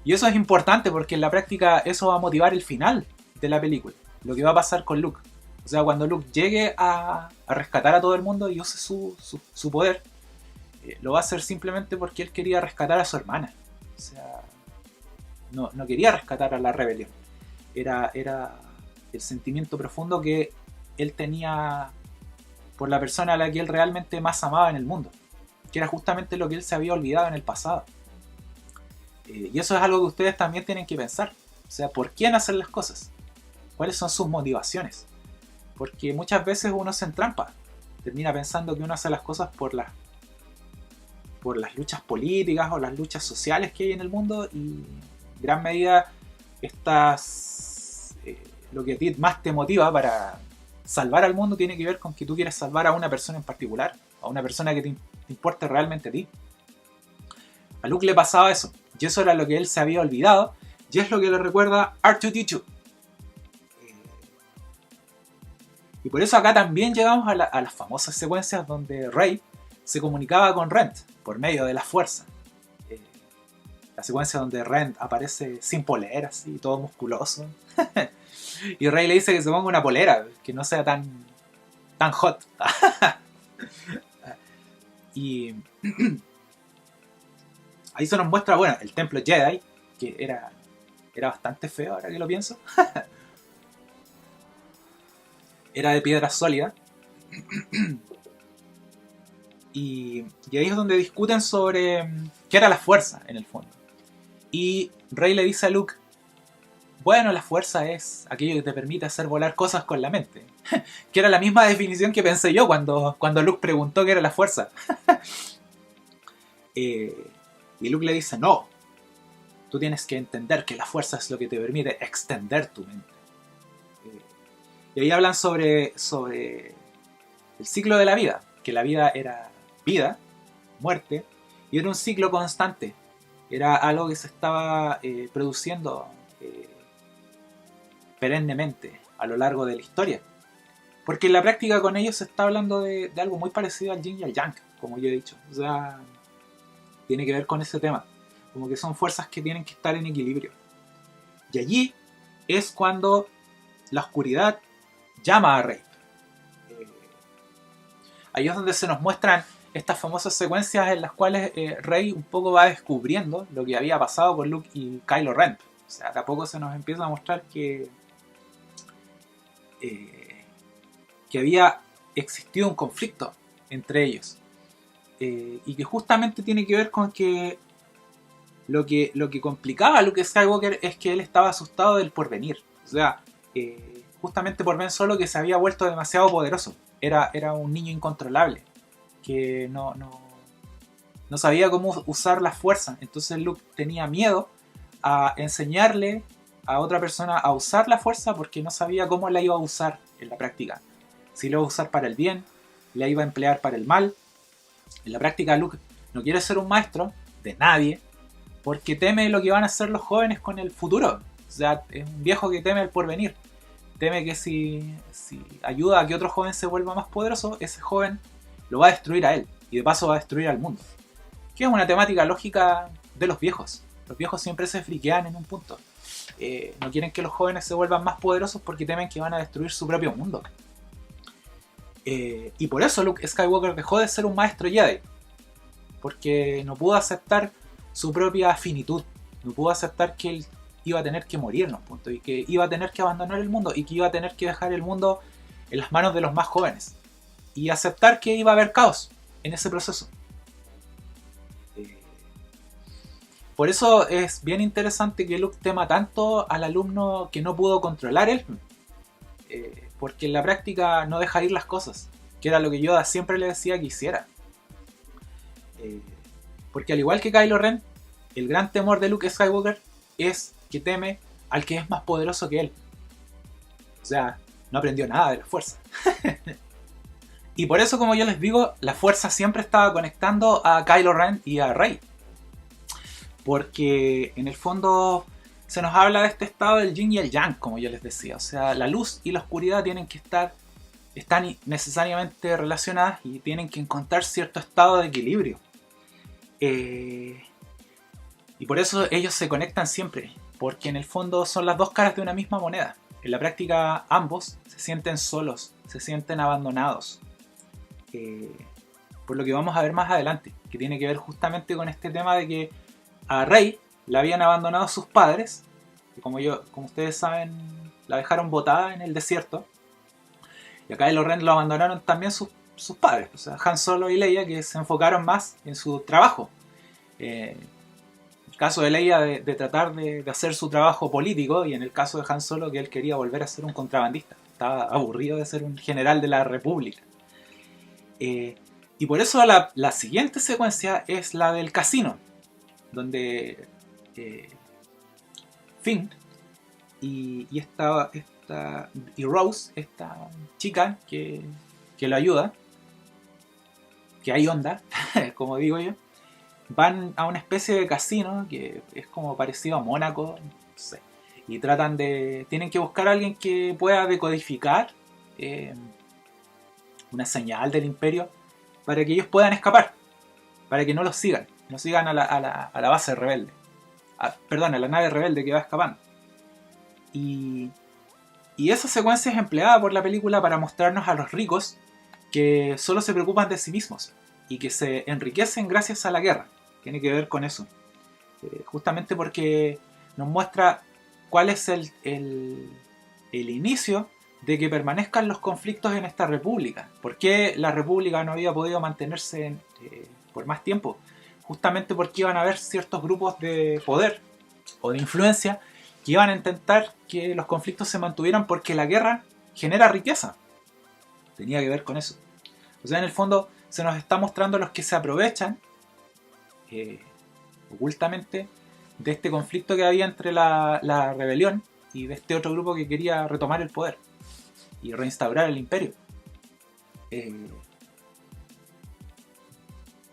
Y eso es importante porque en la práctica eso va a motivar el final de la película. Lo que va a pasar con Luke. O sea, cuando Luke llegue a rescatar a todo el mundo y use su poder, lo va a hacer simplemente porque él quería rescatar a su hermana. O sea, no quería rescatar a la rebelión. Era el sentimiento profundo que él tenía por la persona a la que él realmente más amaba en el mundo. Que era justamente lo que él se había olvidado en el pasado. Y eso es algo que ustedes también tienen que pensar. O sea, ¿por quién hacer las cosas? ¿Cuáles son sus motivaciones? porque muchas veces uno se entrampa, termina pensando que uno hace las cosas por las luchas políticas o las luchas sociales que hay en el mundo, y en gran medida lo que a ti más te motiva para salvar al mundo tiene que ver con que tú quieres salvar a una persona en particular, a una persona que te importe realmente a ti. A Luke le pasaba eso, y eso era lo que él se había olvidado, y es lo que le recuerda R2-D2. Y por eso acá también llegamos a las famosas secuencias donde Rey se comunicaba con Rent por medio de la fuerza. La secuencia donde Rent aparece sin polera, así, todo musculoso. Y Rey le dice que se ponga una polera, que no sea tan hot. Y ahí se nos muestra, bueno, el templo Jedi, que era bastante feo ahora que lo pienso. Era de piedra sólida. Y ahí es donde discuten sobre qué era la fuerza, en el fondo. Y Rey le dice a Luke, bueno, la fuerza es aquello que te permite hacer volar cosas con la mente. Que era la misma definición que pensé yo cuando Luke preguntó qué era la fuerza. Y Luke le dice, no, tú tienes que entender que la fuerza es lo que te permite extender tu mente. Y ahí hablan sobre el ciclo de la vida, que la vida era vida, muerte, y era un ciclo constante. Era algo que se estaba produciendo perennemente a lo largo de la historia. Porque en la práctica con ellos se está hablando de algo muy parecido al yin y al yang, como yo he dicho. O sea, tiene que ver con ese tema. Como que son fuerzas que tienen que estar en equilibrio. Y allí es cuando la oscuridad llama a Rey. Ahí es donde se nos muestran estas famosas secuencias en las cuales Rey un poco va descubriendo lo que había pasado con Luke y Kylo Ren. O sea, de a poco se nos empieza a mostrar que había existido un conflicto entre ellos. Y que justamente tiene que ver con que lo que complicaba a Luke Skywalker es que él estaba asustado del porvenir. O sea, justamente por Ben Solo, que se había vuelto demasiado poderoso. Era un niño incontrolable, que no sabía cómo usar la fuerza. Entonces Luke tenía miedo a enseñarle a otra persona a usar la fuerza, porque no sabía cómo la iba a usar en la práctica. Si la iba a usar para el bien, la iba a emplear para el mal. En la práctica Luke no quiere ser un maestro de nadie, porque teme lo que van a hacer los jóvenes con el futuro. O sea, es un viejo que teme el porvenir. Teme que si ayuda a que otro joven se vuelva más poderoso, ese joven lo va a destruir a él, y de paso va a destruir al mundo. Que es una temática lógica de los viejos. Los viejos siempre se friquean en un punto. No quieren que los jóvenes se vuelvan más poderosos porque temen que van a destruir su propio mundo. Y por eso Luke Skywalker dejó de ser un maestro Jedi. Porque no pudo aceptar su propia finitud. No pudo aceptar que él iba a tener que morir en un punto, y que iba a tener que abandonar el mundo, y que iba a tener que dejar el mundo en las manos de los más jóvenes, y aceptar que iba a haber caos en ese proceso. Por eso es bien interesante que Luke tema tanto al alumno que no pudo controlar él, porque en la práctica no deja ir las cosas, que era lo que Yoda siempre le decía que hiciera. Porque al igual que Kylo Ren, el gran temor de Luke Skywalker es que teme al que es más poderoso que él. O sea, no aprendió nada de la fuerza. Y por eso, como yo les digo, la fuerza siempre estaba conectando a Kylo Ren y a Rey. Porque en el fondo se nos habla de este estado del yin y el yang, como yo les decía. O sea, la luz y la oscuridad tienen que están necesariamente relacionadas, y tienen que encontrar cierto estado de equilibrio. Y por eso ellos se conectan siempre, porque en el fondo son las dos caras de una misma moneda. En la práctica ambos se sienten solos, se sienten abandonados. Por lo que vamos a ver más adelante, que tiene que ver justamente con este tema de que a Rey la habían abandonado sus padres, y como ustedes saben, la dejaron botada en el desierto. Y acá Kylo Ren lo abandonaron también sus padres, o sea, Han Solo y Leia, que se enfocaron más en su trabajo. En el caso de Leia de tratar de hacer su trabajo político, y en el caso de Han Solo, que él quería volver a ser un contrabandista. estaba aburrido de ser un general de la República. Y por eso la siguiente secuencia es la del casino, donde Finn y Rose, esta chica que lo ayuda, que hay onda, como digo yo, van a una especie de casino que es como parecido a Mónaco, no sé, y tienen que buscar a alguien que pueda decodificar una señal del imperio para que ellos puedan escapar, para que no los sigan, no sigan a la base rebelde, perdón, a la nave rebelde que va escapando. Y esa secuencia es empleada por la película para mostrarnos a los ricos que solo se preocupan de sí mismos y que se enriquecen gracias a la guerra. Tiene que ver con eso. Justamente porque nos muestra cuál es el inicio de que permanezcan los conflictos en esta república. ¿Por qué la república no había podido mantenerse por más tiempo? Justamente porque iban a haber ciertos grupos de poder o de influencia que iban a intentar que los conflictos se mantuvieran porque la guerra genera riqueza. Tenía que ver con eso. O sea, en el fondo se nos está mostrando los que se aprovechan ocultamente de este conflicto que había entre la rebelión y de este otro grupo que quería retomar el poder y reinstaurar el imperio.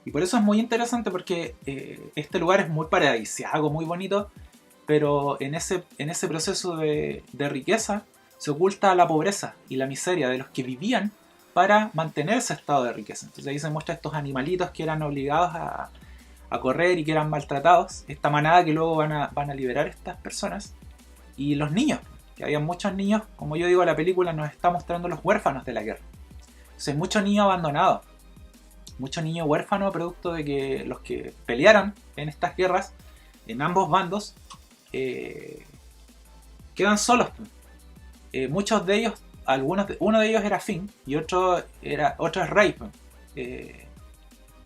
Y por eso es muy interesante porque este lugar es muy paradisíaco, muy bonito, pero en ese proceso de riqueza se oculta la pobreza y la miseria de los que vivían para mantener ese estado de riqueza. Entonces ahí se muestra estos animalitos que eran obligados a correr y que eran maltratados, esta manada que luego van a liberar estas personas, y los niños, que había muchos niños, como yo digo, la película nos está mostrando los huérfanos de la guerra. Entonces hay muchos niños abandonados, muchos niños huérfanos producto de que los que pelearon en estas guerras, en ambos bandos, quedan solos. Muchos de ellos, uno de ellos era Finn y otro es Rey.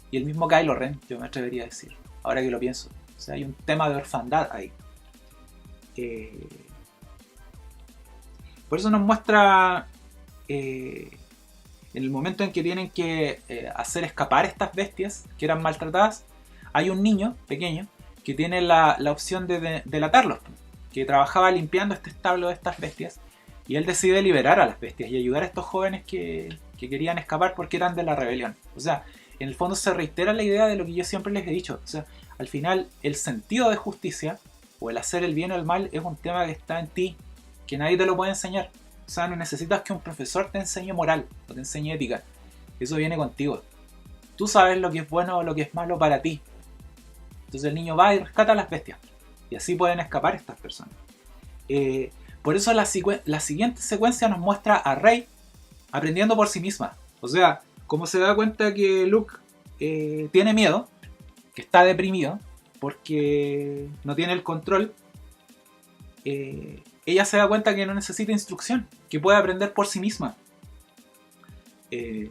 Y el mismo Kylo Ren, yo me atrevería a decir, ahora que lo pienso. O sea, hay un tema de orfandad ahí. Por eso nos muestra en el momento en que tienen que hacer escapar estas bestias que eran maltratadas, hay un niño pequeño que tiene la opción de delatarlos, que trabajaba limpiando este establo de estas bestias, y él decide liberar a las bestias y ayudar a estos jóvenes que querían escapar porque eran de la rebelión. O sea, en el fondo se reitera la idea de lo que yo siempre les he dicho. O sea, al final el sentido de justicia o el hacer el bien o el mal es un tema que está en ti, que nadie te lo puede enseñar. O sea, no necesitas que un profesor te enseñe moral o te enseñe ética. Eso viene contigo. Tú sabes lo que es bueno o lo que es malo para ti. Entonces el niño va y rescata a las bestias. Y así pueden escapar estas personas. Por eso la siguiente secuencia nos muestra a Rey aprendiendo por sí misma. O sea, como se da cuenta que Luke tiene miedo, que está deprimido, porque no tiene el control, ella se da cuenta que no necesita instrucción, que puede aprender por sí misma. Y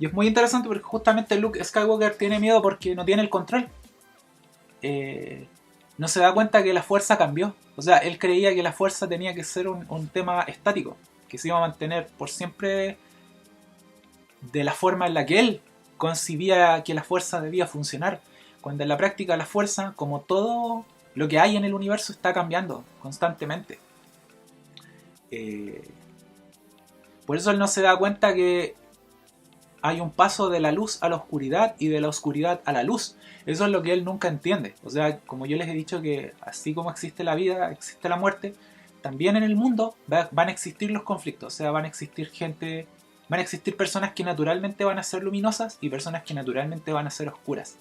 es muy interesante porque justamente Luke Skywalker tiene miedo porque no tiene el control. No se da cuenta que la fuerza cambió. O sea, él creía que la fuerza tenía que ser un tema estático, que se iba a mantener por siempre de la forma en la que él concibía que la fuerza debía funcionar, cuando en la práctica la fuerza, como todo lo que hay en el universo, está cambiando constantemente. Por eso él no se da cuenta que hay un paso de la luz a la oscuridad y de la oscuridad a la luz. Eso es lo que él nunca entiende. O sea, como yo les he dicho, que así como existe la vida, existe la muerte, también en el mundo van a existir los conflictos. O sea, van a existir personas que naturalmente van a ser luminosas y personas que naturalmente van a ser oscuras.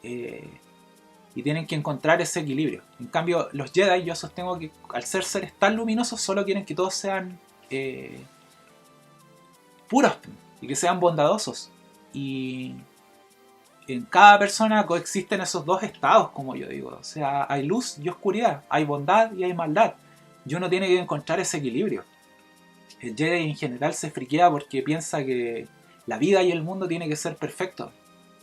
Y tienen que encontrar ese equilibrio. En cambio, los Jedi, yo sostengo que al ser seres tan luminosos, solo quieren que todos sean puros y que sean bondadosos. Y en cada persona coexisten esos dos estados, como yo digo. O sea, hay luz y oscuridad, hay bondad y hay maldad. Y uno tiene que encontrar ese equilibrio. El Jedi en general se friquea porque piensa que la vida y el mundo tiene que ser perfecto.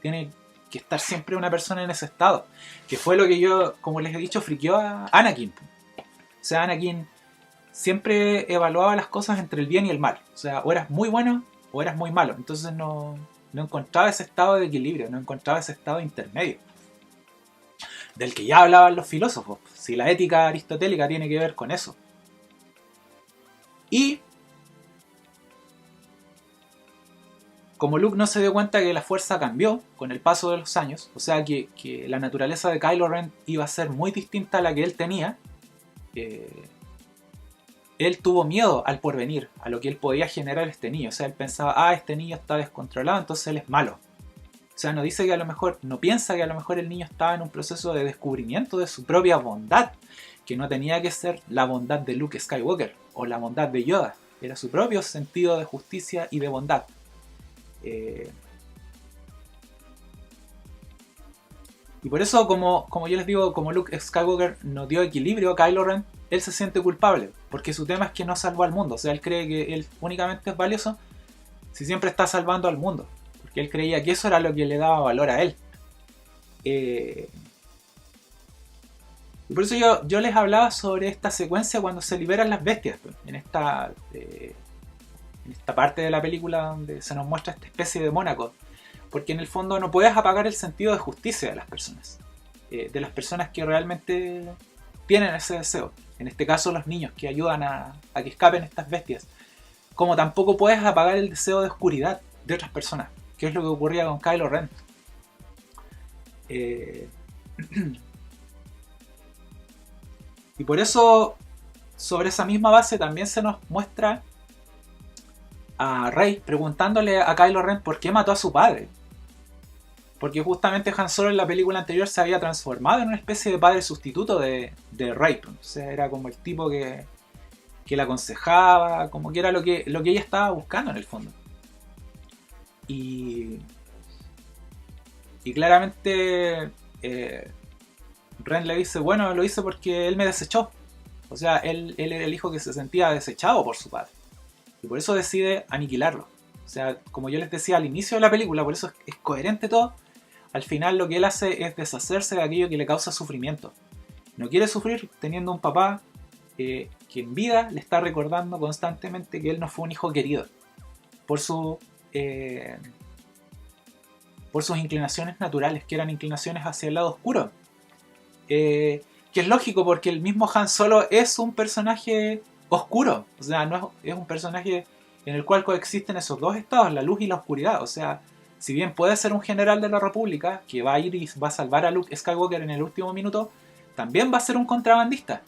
Tiene que estar siempre una persona en ese estado. Que fue lo que yo, como les he dicho, friqueó a Anakin. O sea, Anakin siempre evaluaba las cosas entre el bien y el mal. O sea, o eras muy bueno o eras muy malo. Entonces no encontraba ese estado de equilibrio, no encontraba ese estado intermedio. Del que ya hablaban los filósofos. Si la ética aristotélica tiene que ver con eso. Y como Luke no se dio cuenta que la fuerza cambió con el paso de los años, o sea que la naturaleza de Kylo Ren iba a ser muy distinta a la que él tenía, él tuvo miedo al porvenir, a lo que él podía generar este niño. O sea, él pensaba, este niño está descontrolado, entonces él es malo. O sea, no dice que a lo mejor, no piensa que a lo mejor el niño estaba en un proceso de descubrimiento de su propia bondad, que no tenía que ser la bondad de Luke Skywalker o la bondad de Yoda, era su propio sentido de justicia y de bondad. Y por eso, como yo les digo, como Luke Skywalker nos dio equilibrio a Kylo Ren, él se siente culpable, porque su tema es que no salvó al mundo. O sea, él cree que él únicamente es valioso si siempre está salvando al mundo, porque él creía que eso era lo que le daba valor a él. Y por eso yo les hablaba sobre esta secuencia cuando se liberan las bestias, en esta parte de la película donde se nos muestra esta especie de Mónaco. Porque en el fondo no puedes apagar el sentido de justicia de las personas. De las personas que realmente tienen ese deseo. En este caso los niños que ayudan a que escapen estas bestias. Como tampoco puedes apagar el deseo de oscuridad de otras personas. Que es lo que ocurría con Kylo Ren. Y por eso, sobre esa misma base también se nos muestra a Rey preguntándole a Kylo Ren por qué mató a su padre. Porque justamente Han Solo en la película anterior se había transformado en una especie de padre sustituto de Rey. O sea, era como el tipo que la aconsejaba, como que era lo que ella estaba buscando en el fondo. Y claramente Ren le dice, bueno, lo hice porque él me desechó. O sea, él era el hijo que se sentía desechado por su padre. Y por eso decide aniquilarlo. O sea, como yo les decía al inicio de la película, por eso es coherente todo. Al final lo que él hace es deshacerse de aquello que le causa sufrimiento. No quiere sufrir teniendo un papá que en vida le está recordando constantemente que él no fue un hijo querido. Por sus inclinaciones naturales, que eran inclinaciones hacia el lado oscuro. Que es lógico porque el mismo Han Solo es un personaje oscuro. O sea, no es un personaje en el cual coexisten esos dos estados, la luz y la oscuridad. O sea, si bien puede ser un general de la República que va a ir y va a salvar a Luke Skywalker en el último minuto, también va a ser un contrabandista.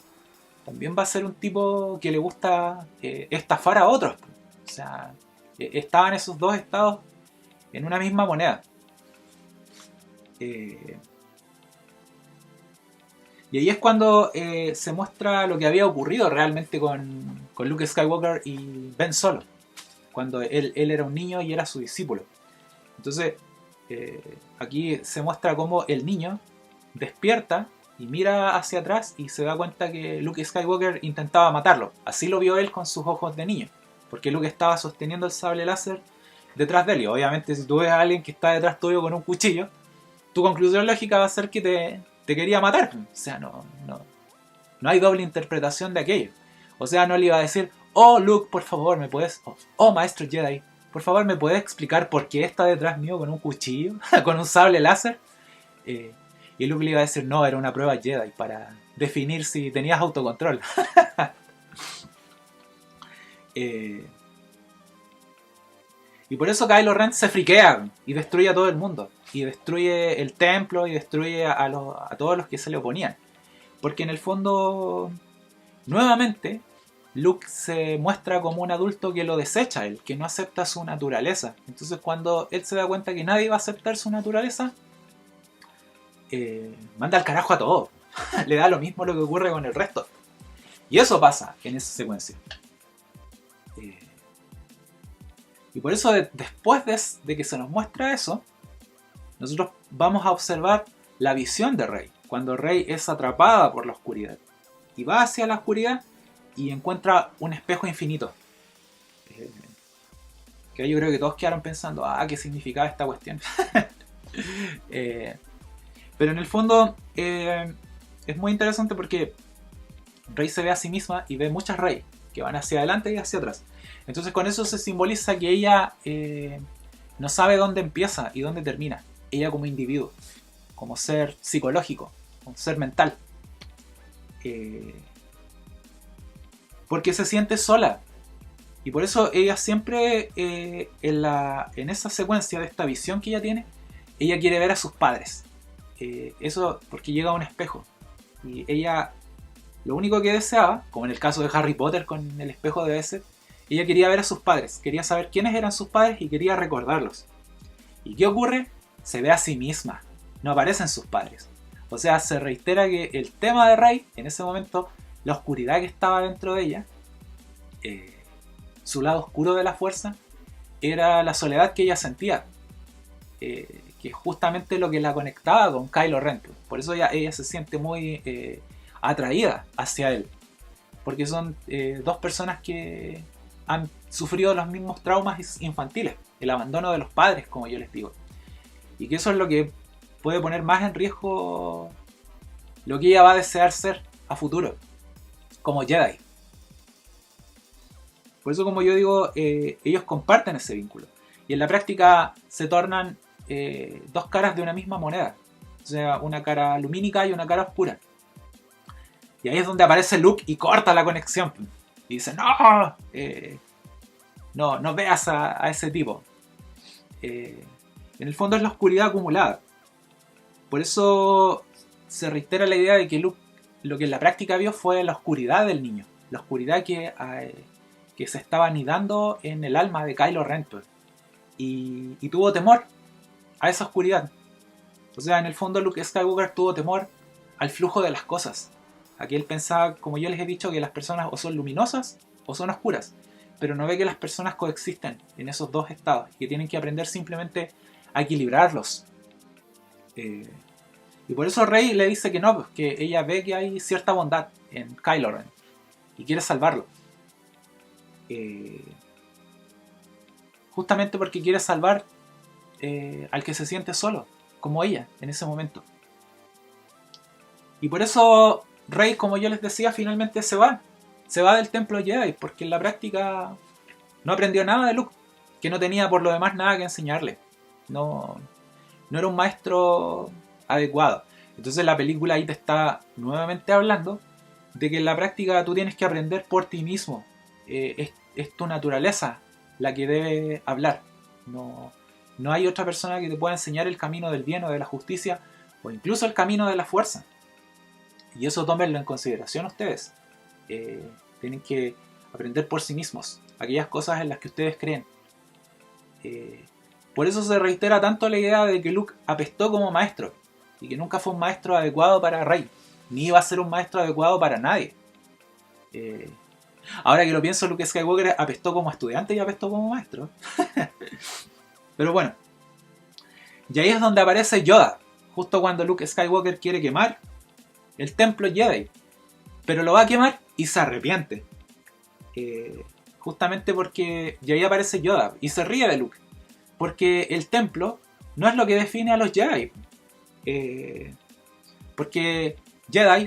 También va a ser un tipo que le gusta estafar a otros. O sea, estaban esos dos estados en una misma moneda. Y ahí es cuando se muestra lo que había ocurrido realmente con Luke Skywalker y Ben Solo. Cuando él era un niño y era su discípulo. Entonces, aquí se muestra cómo el niño despierta y mira hacia atrás y se da cuenta que Luke Skywalker intentaba matarlo. Así lo vio él con sus ojos de niño. Porque Luke estaba sosteniendo el sable láser detrás de él. Y obviamente si tú ves a alguien que está detrás tuyo con un cuchillo, tu conclusión lógica va a ser que te quería matar. O sea, no hay doble interpretación de aquello. O sea, no le iba a decir, oh Luke, por favor, ¿me puedes? Oh maestro Jedi, por favor, ¿me puedes explicar por qué está detrás mío con un cuchillo? Con un sable láser. Y Luke le iba a decir, no, era una prueba Jedi para definir si tenías autocontrol. Y por eso Kylo Ren se friquea y destruye a todo el mundo. Y destruye el templo y destruye a todos los que se le oponían. Porque en el fondo, nuevamente, Luke se muestra como un adulto que lo desecha, el que no acepta su naturaleza. Entonces cuando él se da cuenta que nadie va a aceptar su naturaleza, manda al carajo a todo. Le da lo mismo lo que ocurre con el resto. Y eso pasa en esa secuencia. Y por eso después de que se nos muestra eso, nosotros vamos a observar la visión de Rey. Cuando Rey es atrapada por la oscuridad. Y va hacia la oscuridad y encuentra un espejo infinito. Que yo creo que todos quedaron pensando, ¿qué significaba esta cuestión? Pero en el fondo es muy interesante porque Rey se ve a sí misma y ve muchas Rey. que van hacia adelante y hacia atrás. Entonces con eso se simboliza que ella no sabe dónde empieza y dónde termina. Ella como individuo, como ser psicológico, como ser mental. Porque se siente sola. Y por eso ella siempre, en esa secuencia de esta visión que ella tiene, ella quiere ver a sus padres. Eso porque llega a un espejo. Y ella, lo único que deseaba, como en el caso de Harry Potter con el espejo de Besset, ella quería ver a sus padres, quería saber quiénes eran sus padres y quería recordarlos. ¿Y qué ocurre? Se ve a sí misma, no aparecen sus padres. O sea, se reitera que el tema de Rey, en ese momento, la oscuridad que estaba dentro de ella, su lado oscuro de la fuerza, era la soledad que ella sentía. Que es justamente lo que la conectaba con Kylo Ren. Por eso ella se siente muy atraída hacia él. Porque son dos personas que han sufrido los mismos traumas infantiles. El abandono de los padres, como yo les digo. Y que eso es lo que puede poner más en riesgo lo que ella va a desear ser a futuro. Como Jedi. Por eso, como yo digo, ellos comparten ese vínculo. Y en la práctica se tornan dos caras de una misma moneda. O sea, una cara lumínica y una cara oscura. Y ahí es donde aparece Luke y corta la conexión. Y dice, no, no veas a ese tipo. En el fondo es la oscuridad acumulada. Por eso se reitera la idea de que Luke lo que en la práctica vio fue la oscuridad del niño. La oscuridad que se estaba anidando en el alma de Kylo Ren. Y tuvo temor a esa oscuridad. O sea, en el fondo Luke Skywalker tuvo temor al flujo de las cosas. Aquí él pensaba, como yo les he dicho, que las personas o son luminosas o son oscuras. Pero no ve que las personas coexisten en esos dos estados. Y que tienen que aprender simplemente a equilibrarlos. Y por eso Rey le dice que no, pues, que ella ve que hay cierta bondad en Kylo Ren. Y quiere salvarlo. Justamente porque quiere salvar al que se siente solo, como ella, en ese momento. Y por eso Rey, como yo les decía, finalmente se va del templo Jedi, porque en la práctica no aprendió nada de Luke, que no tenía por lo demás nada que enseñarle. No era un maestro adecuado. Entonces la película ahí te está nuevamente hablando de que en la práctica tú tienes que aprender por ti mismo. Es tu naturaleza la que debe hablar. No hay otra persona que te pueda enseñar el camino del bien o de la justicia, o incluso el camino de la fuerza. Y eso tómenlo en consideración ustedes. Tienen que aprender por sí mismos aquellas cosas en las que ustedes creen. Por eso se reitera tanto la idea de que Luke apestó como maestro, y que nunca fue un maestro adecuado para Rey, ni iba a ser un maestro adecuado para nadie. Ahora que lo pienso, Luke Skywalker apestó como estudiante y apestó como maestro. Pero bueno. Y ahí es donde aparece Yoda. Justo cuando Luke Skywalker quiere quemar el templo Jedi. Pero lo va a quemar y se arrepiente. Justamente porque... Y ahí aparece Yoda. Y se ríe de Luke. Porque el templo no es lo que define a los Jedi. Porque Jedi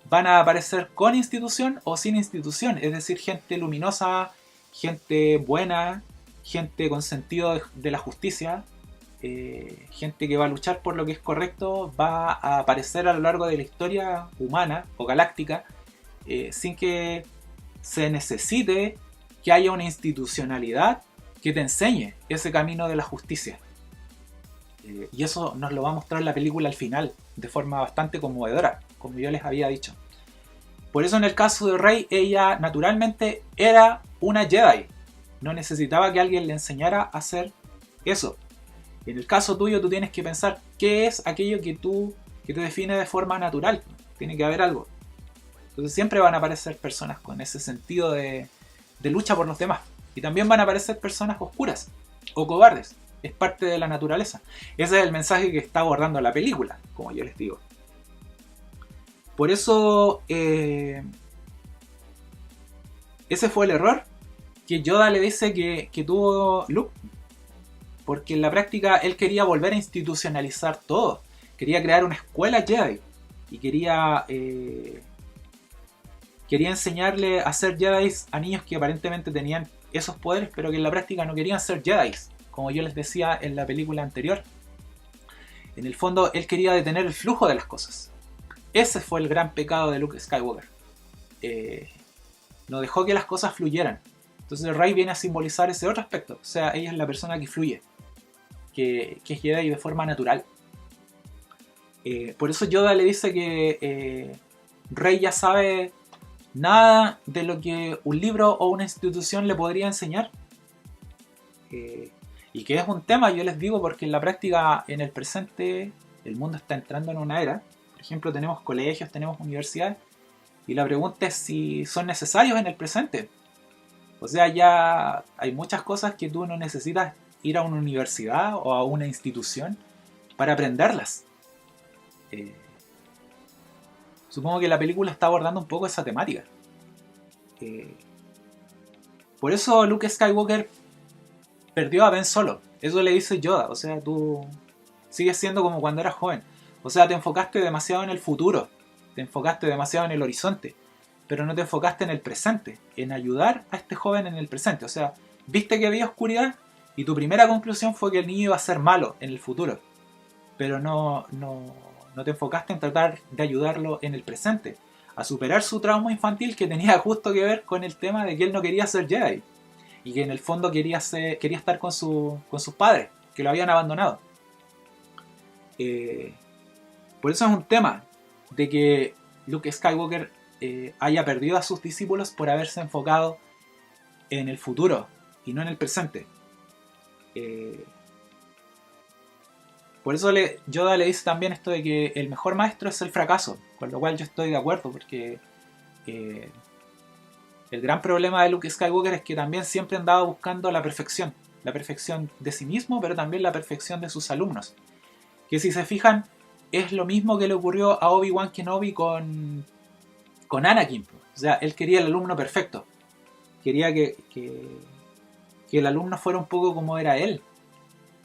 van a aparecer con institución o sin institución. Es decir, gente luminosa, gente buena, gente con sentido de la justicia, gente que va a luchar por lo que es correcto, va a aparecer a lo largo de la historia humana o galáctica, sin que se necesite que haya una institucionalidad que te enseñe ese camino de la justicia. Y eso nos lo va a mostrar la película al final, de forma bastante conmovedora, como yo les había dicho. Por eso en el caso de Rey, ella naturalmente era una Jedi. No necesitaba que alguien le enseñara a hacer eso. En el caso tuyo, tú tienes que pensar qué es aquello que te define de forma natural. Tiene que haber algo. Entonces siempre van a aparecer personas con ese sentido de lucha por los demás. Y también van a aparecer personas oscuras o cobardes. Es parte de la naturaleza. Ese es el mensaje que está abordando la película, como yo les digo. Por eso, ese fue el error que Yoda le dice que tuvo Luke. Porque en la práctica él quería volver a institucionalizar todo. Quería crear una escuela Jedi. Y quería quería enseñarle a ser Jedi a niños que aparentemente tenían esos poderes, pero que en la práctica no querían ser Jedi, como yo les decía en la película anterior. En el fondo, él quería detener el flujo de las cosas. Ese fue el gran pecado de Luke Skywalker. No dejó que las cosas fluyeran. Entonces Rey viene a simbolizar ese otro aspecto. O sea, ella es la persona que fluye, que es Jedi de forma natural. Por eso Yoda le dice que Rey ya sabe nada de lo que un libro o una institución le podría enseñar. Y que es un tema, yo les digo, porque en la práctica, en el presente, el mundo está entrando en una era. Por ejemplo, tenemos colegios, tenemos universidades, y la pregunta es si son necesarios en el presente. O sea, ya hay muchas cosas que tú no necesitas ir a una universidad o a una institución para aprenderlas. Supongo que la película está abordando un poco esa temática. Por eso Luke Skywalker perdió a Ben Solo. Eso le dice Yoda. O sea, tú sigues siendo como cuando eras joven. O sea, te enfocaste demasiado en el futuro. Te enfocaste demasiado en el horizonte. Pero no te enfocaste en el presente. En ayudar a este joven en el presente. O sea, viste que había oscuridad y tu primera conclusión fue que el niño iba a ser malo en el futuro. Pero no te enfocaste en tratar de ayudarlo en el presente. A superar su trauma infantil que tenía justo que ver con el tema de que él no quería ser Jedi. Y que en el fondo quería estar con sus padres, que lo habían abandonado. Por eso es un tema de que Luke Skywalker haya perdido a sus discípulos por haberse enfocado en el futuro y no en el presente. Por eso Yoda le dice también esto de que el mejor maestro es el fracaso, con lo cual yo estoy de acuerdo, porque el gran problema de Luke Skywalker es que también siempre andaba buscando la perfección de sí mismo, pero también la perfección de sus alumnos. Que si se fijan, es lo mismo que le ocurrió a Obi-Wan Kenobi con Anakin. O sea, él quería el alumno perfecto. Quería que el alumno fuera un poco como era él.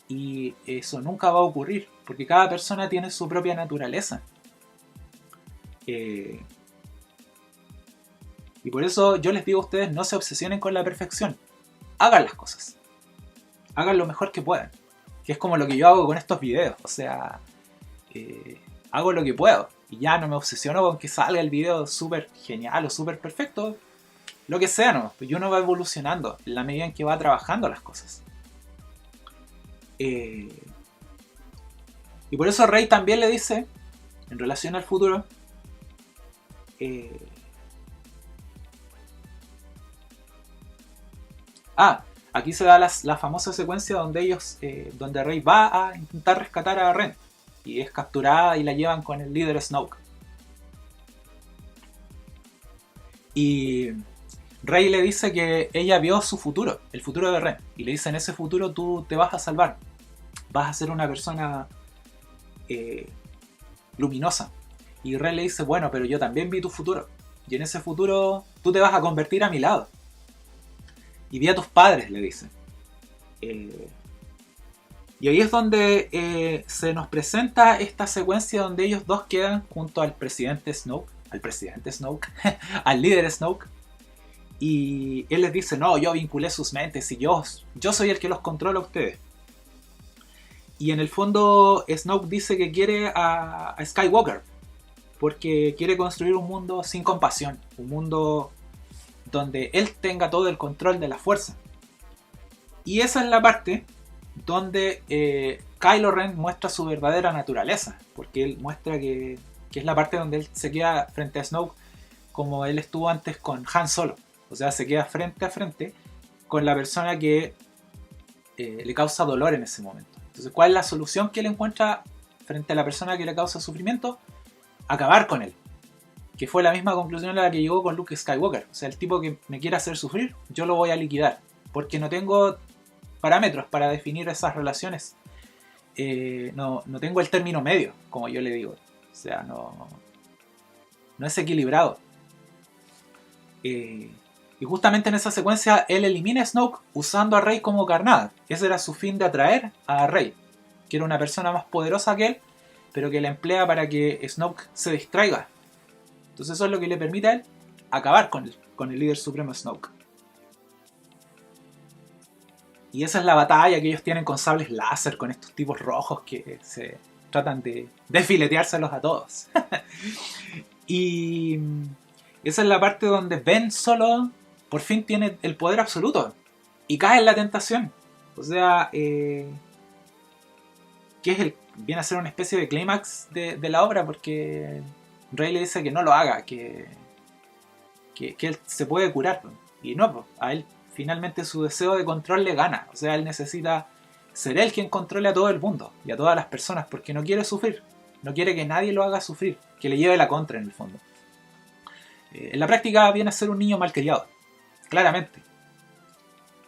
Y eso nunca va a ocurrir, porque cada persona tiene su propia naturaleza. Y por eso yo les digo a ustedes, no se obsesionen con la perfección. Hagan las cosas. Hagan lo mejor que puedan. Que es como lo que yo hago con estos videos. O sea, hago lo que puedo. Y ya no me obsesiono con que salga el video súper genial o súper perfecto. Lo que sea, no. Y uno va evolucionando en la medida en que va trabajando las cosas. Y por eso Rey también le dice, en relación al futuro, aquí se da la famosa secuencia donde Rey va a intentar rescatar a Ren y es capturada y la llevan con el líder Snoke. Y Rey le dice que ella vio su futuro, el futuro de Ren, y le dice: en ese futuro tú te vas a salvar, vas a ser una persona luminosa. Y Ren le dice: bueno, pero yo también vi tu futuro, y en ese futuro tú te vas a convertir a mi lado. Y vi a tus padres, le dice. Y ahí es donde se nos presenta esta secuencia donde ellos dos quedan junto al presidente Snoke, al líder Snoke. Y él les dice: no, yo vinculé sus mentes y yo soy el que los controla a ustedes. Y en el fondo Snoke dice que quiere a Skywalker, porque quiere construir un mundo sin compasión, un mundo donde él tenga todo el control de la fuerza. Y esa es la parte donde Kylo Ren muestra su verdadera naturaleza, porque él muestra que es la parte donde él se queda frente a Snoke como él estuvo antes con Han Solo. O sea, se queda frente a frente con la persona que le causa dolor en ese momento. Entonces, ¿cuál es la solución que él encuentra frente a la persona que le causa sufrimiento? Acabar con él. Que fue la misma conclusión a la que llegó con Luke Skywalker. O sea, el tipo que me quiera hacer sufrir, yo lo voy a liquidar. Porque no tengo parámetros para definir esas relaciones. No tengo el término medio, como yo le digo. O sea, no es equilibrado. Y justamente en esa secuencia él elimina a Snoke usando a Rey como carnada. Ese era su fin, de atraer a Rey, que era una persona más poderosa que él, pero que la emplea para que Snoke se distraiga. Entonces eso es lo que le permite a él acabar con el líder supremo Snoke. Y esa es la batalla que ellos tienen con sables láser, con estos tipos rojos que se tratan de fileteárselos a todos. Y esa es la parte donde Ben Solo por fin tiene el poder absoluto y cae en la tentación. O sea, que viene a ser una especie de clímax de la obra, porque Rey le dice que no lo haga, que él se puede curar. Y no, pues, a él finalmente su deseo de control le gana. O sea, él necesita ser él quien controle a todo el mundo y a todas las personas, porque no quiere sufrir. No quiere que nadie lo haga sufrir, que le lleve la contra en el fondo. En la práctica viene a ser un niño malcriado, claramente.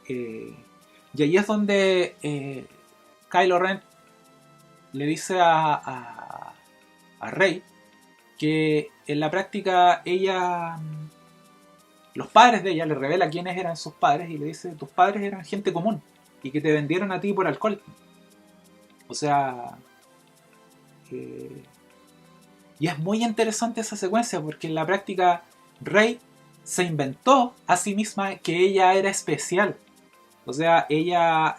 Y ahí es donde Kylo Ren le dice a Rey que en la práctica los padres de ella, le revela quiénes eran sus padres y le dice: tus padres eran gente común y que te vendieron a ti por alcohol. O sea, y es muy interesante esa secuencia, porque en la práctica Rey se inventó a sí misma que ella era especial. O sea, ella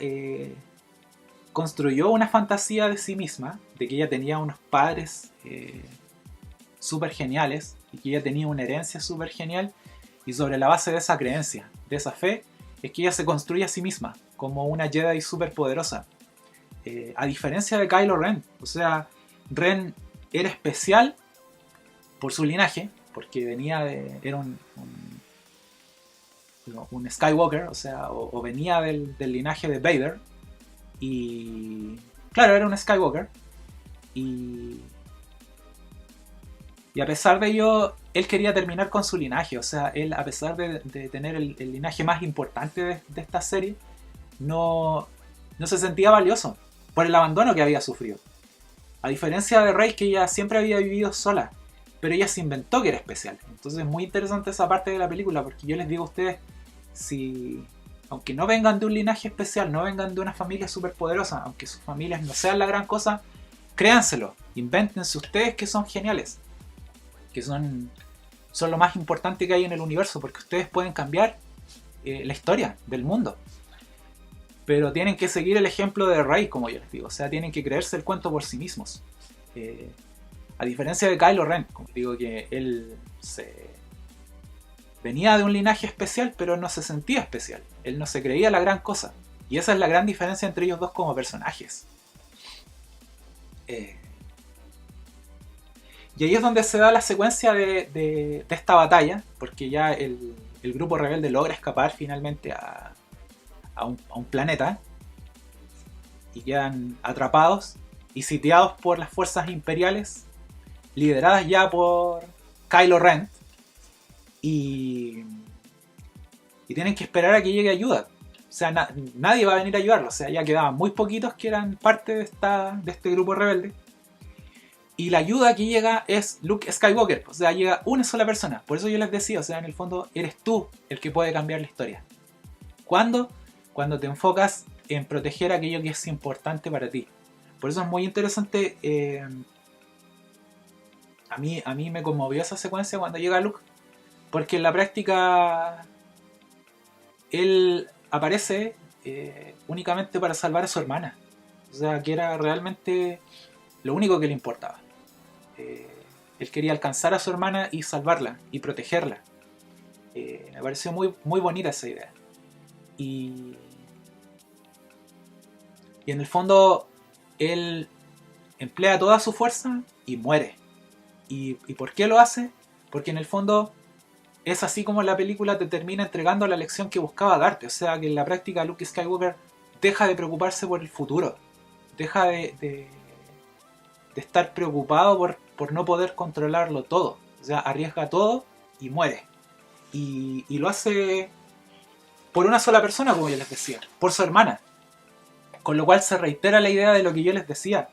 construyó una fantasía de sí misma, de que ella tenía unos padres súper geniales y que ella tenía una herencia súper genial, y sobre la base de esa creencia, de esa fe, es que ella se construye a sí misma como una Jedi súper poderosa. A diferencia de Kylo Ren. O sea, Ren era especial por su linaje, porque era un Skywalker, o sea, o venía del linaje de Vader, y claro, era un Skywalker, y a pesar de ello, él quería terminar con su linaje. O sea, él, a pesar de tener el linaje más importante de esta serie, no se sentía valioso por el abandono que había sufrido. A diferencia de Rey, que ella siempre había vivido sola, pero ella se inventó que era especial. Entonces es muy interesante esa parte de la película, porque yo les digo a ustedes, aunque no vengan de un linaje especial, no vengan de una familia súper poderosa, aunque sus familias no sean la gran cosa, créanselo, invéntense ustedes que son geniales, que son lo más importante que hay en el universo, porque ustedes pueden cambiar la historia del mundo. Pero tienen que seguir el ejemplo de Rey, como yo les digo. O sea, tienen que creerse el cuento por sí mismos. A diferencia de Kylo Ren, como digo, que él venía de un linaje especial, pero no se sentía especial. Él no se creía la gran cosa. Y esa es la gran diferencia entre ellos dos como personajes. Y ahí es donde se da la secuencia de esta batalla, porque ya el grupo rebelde logra escapar finalmente a un planeta y quedan atrapados y sitiados por las fuerzas imperiales, lideradas ya por Kylo Ren, y tienen que esperar a que llegue ayuda. O sea, nadie va a venir a ayudarlos. O sea, ya quedaban muy poquitos que eran parte de este grupo rebelde. Y la ayuda que llega es Luke Skywalker. O sea, llega una sola persona. Por eso yo les decía, o sea, en el fondo eres tú el que puede cambiar la historia. ¿Cuándo? Cuando te enfocas en proteger aquello que es importante para ti. Por eso es muy interesante. A mí me conmovió esa secuencia cuando llega Luke, porque en la práctica él aparece únicamente para salvar a su hermana. O sea, que era realmente lo único que le importaba. Él quería alcanzar a su hermana y salvarla y protegerla. Me pareció muy, muy bonita esa idea. Y en el fondo él emplea toda su fuerza y muere. ¿Y por qué lo hace? Porque en el fondo es así como la película te termina entregando la lección que buscaba darte. O sea, que en la práctica Luke Skywalker deja de preocuparse por el futuro. Deja de estar preocupado por no poder controlarlo todo. O sea, arriesga todo y muere. Y lo hace por una sola persona, como yo les decía, por su hermana. Con lo cual se reitera la idea de lo que yo les decía,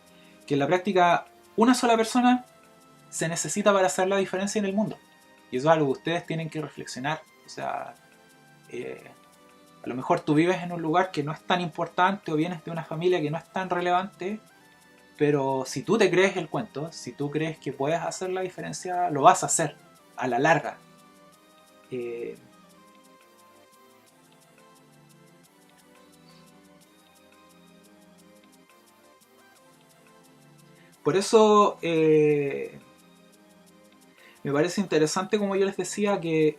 que en la práctica una sola persona se necesita para hacer la diferencia en el mundo. Y eso es algo que ustedes tienen que reflexionar. O sea, a lo mejor tú vives en un lugar que no es tan importante o vienes de una familia que no es tan relevante, pero si tú te crees el cuento, si tú crees que puedes hacer la diferencia, lo vas a hacer a la larga. Eh, por eso me parece interesante, como yo les decía, que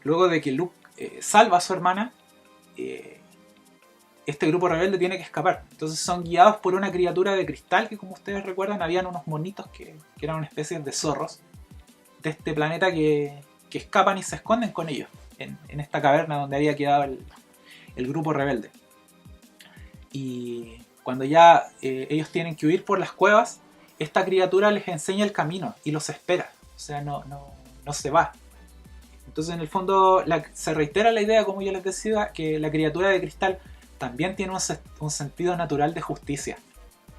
luego de que Luke salva a su hermana, este grupo rebelde tiene que escapar. Entonces son guiados por una criatura de cristal que, como ustedes recuerdan, habían unos monitos que eran una especie de zorros de este planeta que escapan y se esconden con ellos en esta caverna donde había quedado el grupo rebelde. Y cuando ya ellos tienen que huir por las cuevas, esta criatura les enseña el camino y los espera. O sea, no se va. Entonces, en el fondo, se reitera la idea, como yo les decía, que la criatura de cristal también tiene un sentido natural de justicia.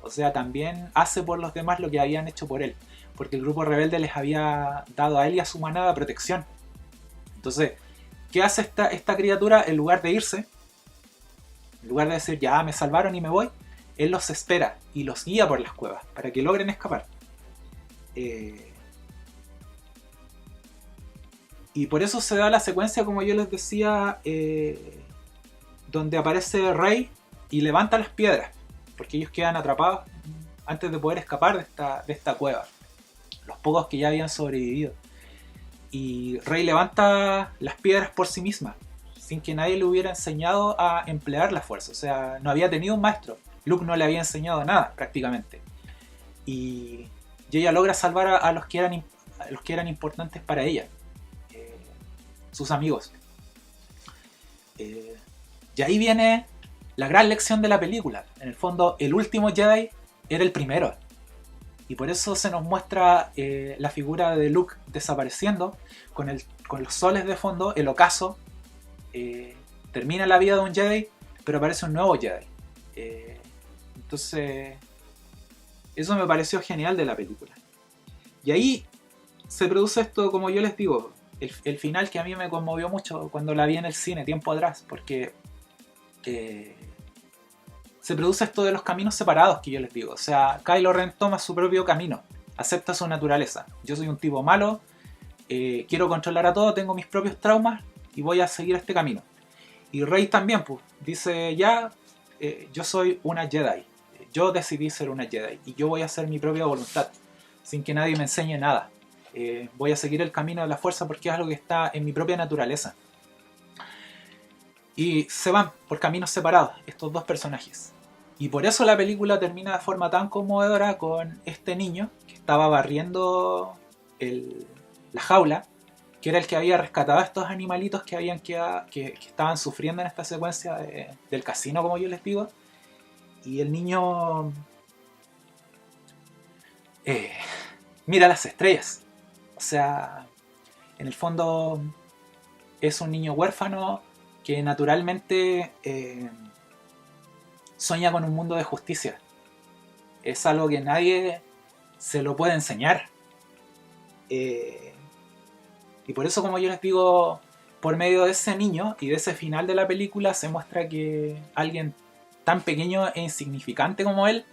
O sea, también hace por los demás lo que habían hecho por él. Porque el grupo rebelde les había dado a él y a su manada protección. Entonces, ¿qué hace esta criatura? En lugar de irse, en lugar de decir, ya me salvaron y me voy, él los espera y los guía por las cuevas para que logren escapar. Y por eso se da la secuencia, como yo les decía, donde aparece Rey y levanta las piedras, porque ellos quedan atrapados antes de poder escapar de esta cueva, los pocos que ya habían sobrevivido. Y Rey levanta las piedras por sí misma, sin que nadie le hubiera enseñado a emplear la fuerza. O sea, no había tenido un maestro. Luke no le había enseñado nada, prácticamente. Y ella logra salvar a los que eran importantes para ella, sus amigos. Y ahí viene la gran lección de la película. En el fondo, el último Jedi era el primero. Y por eso se nos muestra la figura de Luke desapareciendo, con los soles de fondo, el ocaso. Termina la vida de un Jedi, pero aparece un nuevo Jedi. Entonces, eso me pareció genial de la película. Y ahí se produce esto, como yo les digo, el final que a mí me conmovió mucho cuando la vi en el cine tiempo atrás, porque se produce esto de los caminos separados que yo les digo. O sea, Kylo Ren toma su propio camino, acepta su naturaleza. Yo soy un tipo malo, quiero controlar a todo, tengo mis propios traumas y voy a seguir este camino. Y Rey también, pues, dice ya, yo soy una Jedi, yo decidí ser una Jedi y yo voy a hacer mi propia voluntad, sin que nadie me enseñe nada. Voy a seguir el camino de la fuerza porque es algo que está en mi propia naturaleza. Y se van por caminos separados estos dos personajes. Y por eso la película termina de forma tan conmovedora con este niño que estaba barriendo la jaula, que era el que había rescatado a estos animalitos que habían quedado, que estaban sufriendo en esta secuencia del casino, como yo les digo. Y el niño mira las estrellas. O sea, en el fondo es un niño huérfano que naturalmente sueña con un mundo de justicia. Es algo que nadie se lo puede enseñar. Y por eso, como yo les digo, por medio de ese niño y de ese final de la película se muestra que alguien tan pequeño e insignificante como él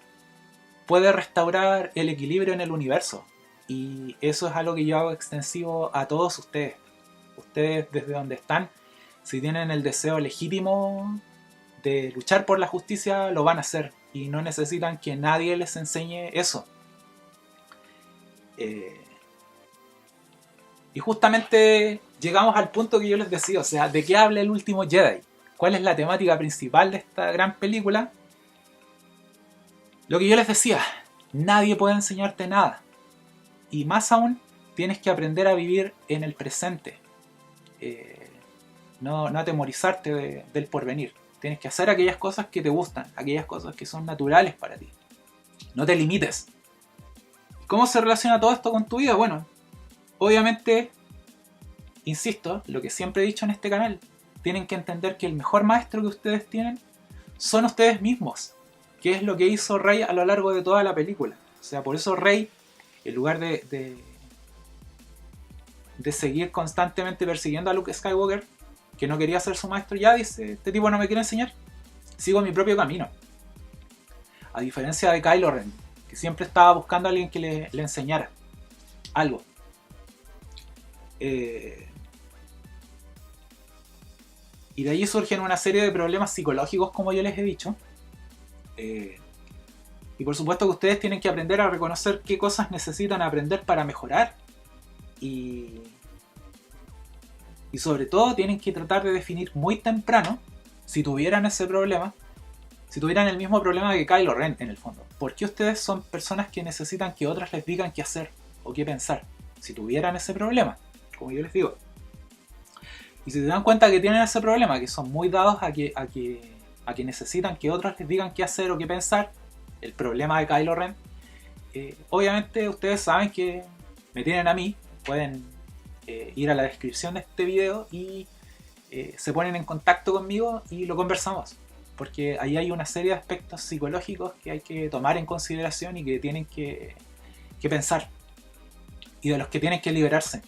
puede restaurar el equilibrio en el universo. Y eso es algo que yo hago extensivo a todos ustedes. Ustedes, desde donde están, si tienen el deseo legítimo de luchar por la justicia, lo van a hacer. Y no necesitan que nadie les enseñe eso. Y justamente llegamos al punto que yo les decía. O sea, ¿de qué habla el último Jedi? ¿Cuál es la temática principal de esta gran película? Lo que yo les decía, nadie puede enseñarte nada. Y más aún, tienes que aprender a vivir en el presente. No atemorizarte del porvenir. Tienes que hacer aquellas cosas que te gustan, aquellas cosas que son naturales para ti. No te limites. ¿Cómo se relaciona todo esto con tu vida? Bueno, obviamente, insisto, lo que siempre he dicho en este canal, tienen que entender que el mejor maestro que ustedes tienen son ustedes mismos. Que es lo que hizo Rey a lo largo de toda la película. O sea, por eso Rey, en lugar de seguir constantemente persiguiendo a Luke Skywalker, que no quería ser su maestro, ya dice, este tipo no me quiere enseñar, sigo mi propio camino. A diferencia de Kylo Ren, que siempre estaba buscando a alguien que le enseñara. algo. Y de ahí surgen una serie de problemas psicológicos, como yo les he dicho. Y por supuesto que ustedes tienen que aprender a reconocer qué cosas necesitan aprender para mejorar. Y sobre todo tienen que tratar de definir muy temprano, si tuvieran ese problema, si tuvieran el mismo problema que Kylo Ren en el fondo. ¿Por qué ustedes son personas que necesitan que otras les digan qué hacer o qué pensar? Si tuvieran ese problema, como yo les digo. Y si se dan cuenta que tienen ese problema, que son muy dados a que necesitan que otros les digan qué hacer o qué pensar, el problema de Kylo Ren, obviamente ustedes saben que me tienen a mí, pueden ir a la descripción de este video y se ponen en contacto conmigo y lo conversamos, porque ahí hay una serie de aspectos psicológicos que hay que tomar en consideración y que tienen que pensar, y de los que tienen que liberarse,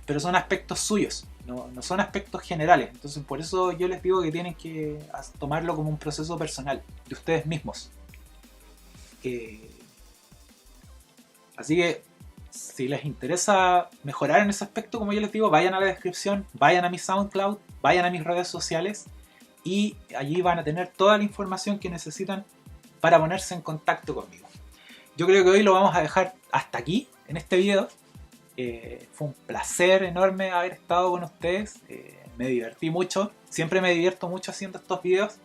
pero son aspectos suyos, no son aspectos generales. Entonces por eso yo les digo que tienen que tomarlo como un proceso personal de ustedes mismos. Así que si les interesa mejorar en ese aspecto, como yo les digo, vayan a la descripción, vayan a mi SoundCloud, vayan a mis redes sociales y allí van a tener toda la información que necesitan para ponerse en contacto conmigo. Yo creo que hoy lo vamos a dejar hasta aquí en este video. Fue un placer enorme haber estado con ustedes, me divertí mucho, siempre me divierto mucho haciendo estos videos.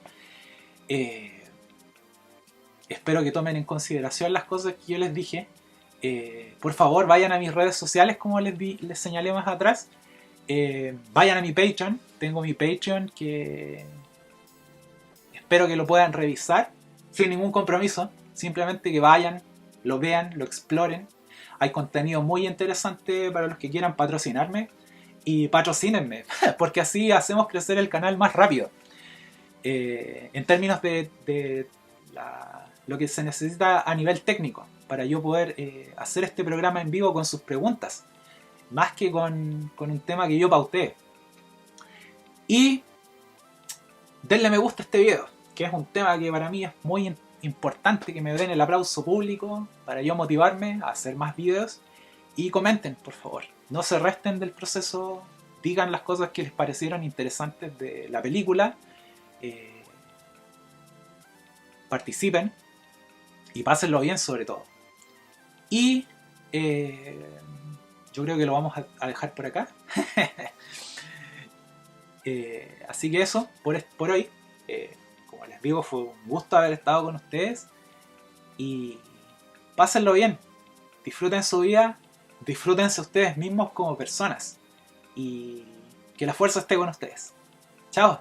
Espero que tomen en consideración las cosas que yo les dije. Por favor, vayan a mis redes sociales, como les señalé más atrás. Vayan a mi Patreon. Tengo mi Patreon, que espero que lo puedan revisar sin ningún compromiso. Simplemente que vayan, lo vean, lo exploren. Hay contenido muy interesante para los que quieran patrocinarme. Y patrocínenme, porque así hacemos crecer el canal más rápido. En términos de lo que se necesita a nivel técnico, para yo poder hacer este programa en vivo con sus preguntas, más que con un tema que yo pauteé. Y denle me gusta a este video, que es un tema que para mí es muy importante, que me den el aplauso público para yo motivarme a hacer más videos. Y comenten, por favor, no se resten del proceso, digan las cosas que les parecieron interesantes de la película, participen y pásenlo bien sobre todo. Y yo creo que lo vamos a dejar por acá. Así que eso, por hoy. Como les digo, fue un gusto haber estado con ustedes. Y pásenlo bien. Disfruten su vida. Disfrútense ustedes mismos como personas. Y que la fuerza esté con ustedes. Chao.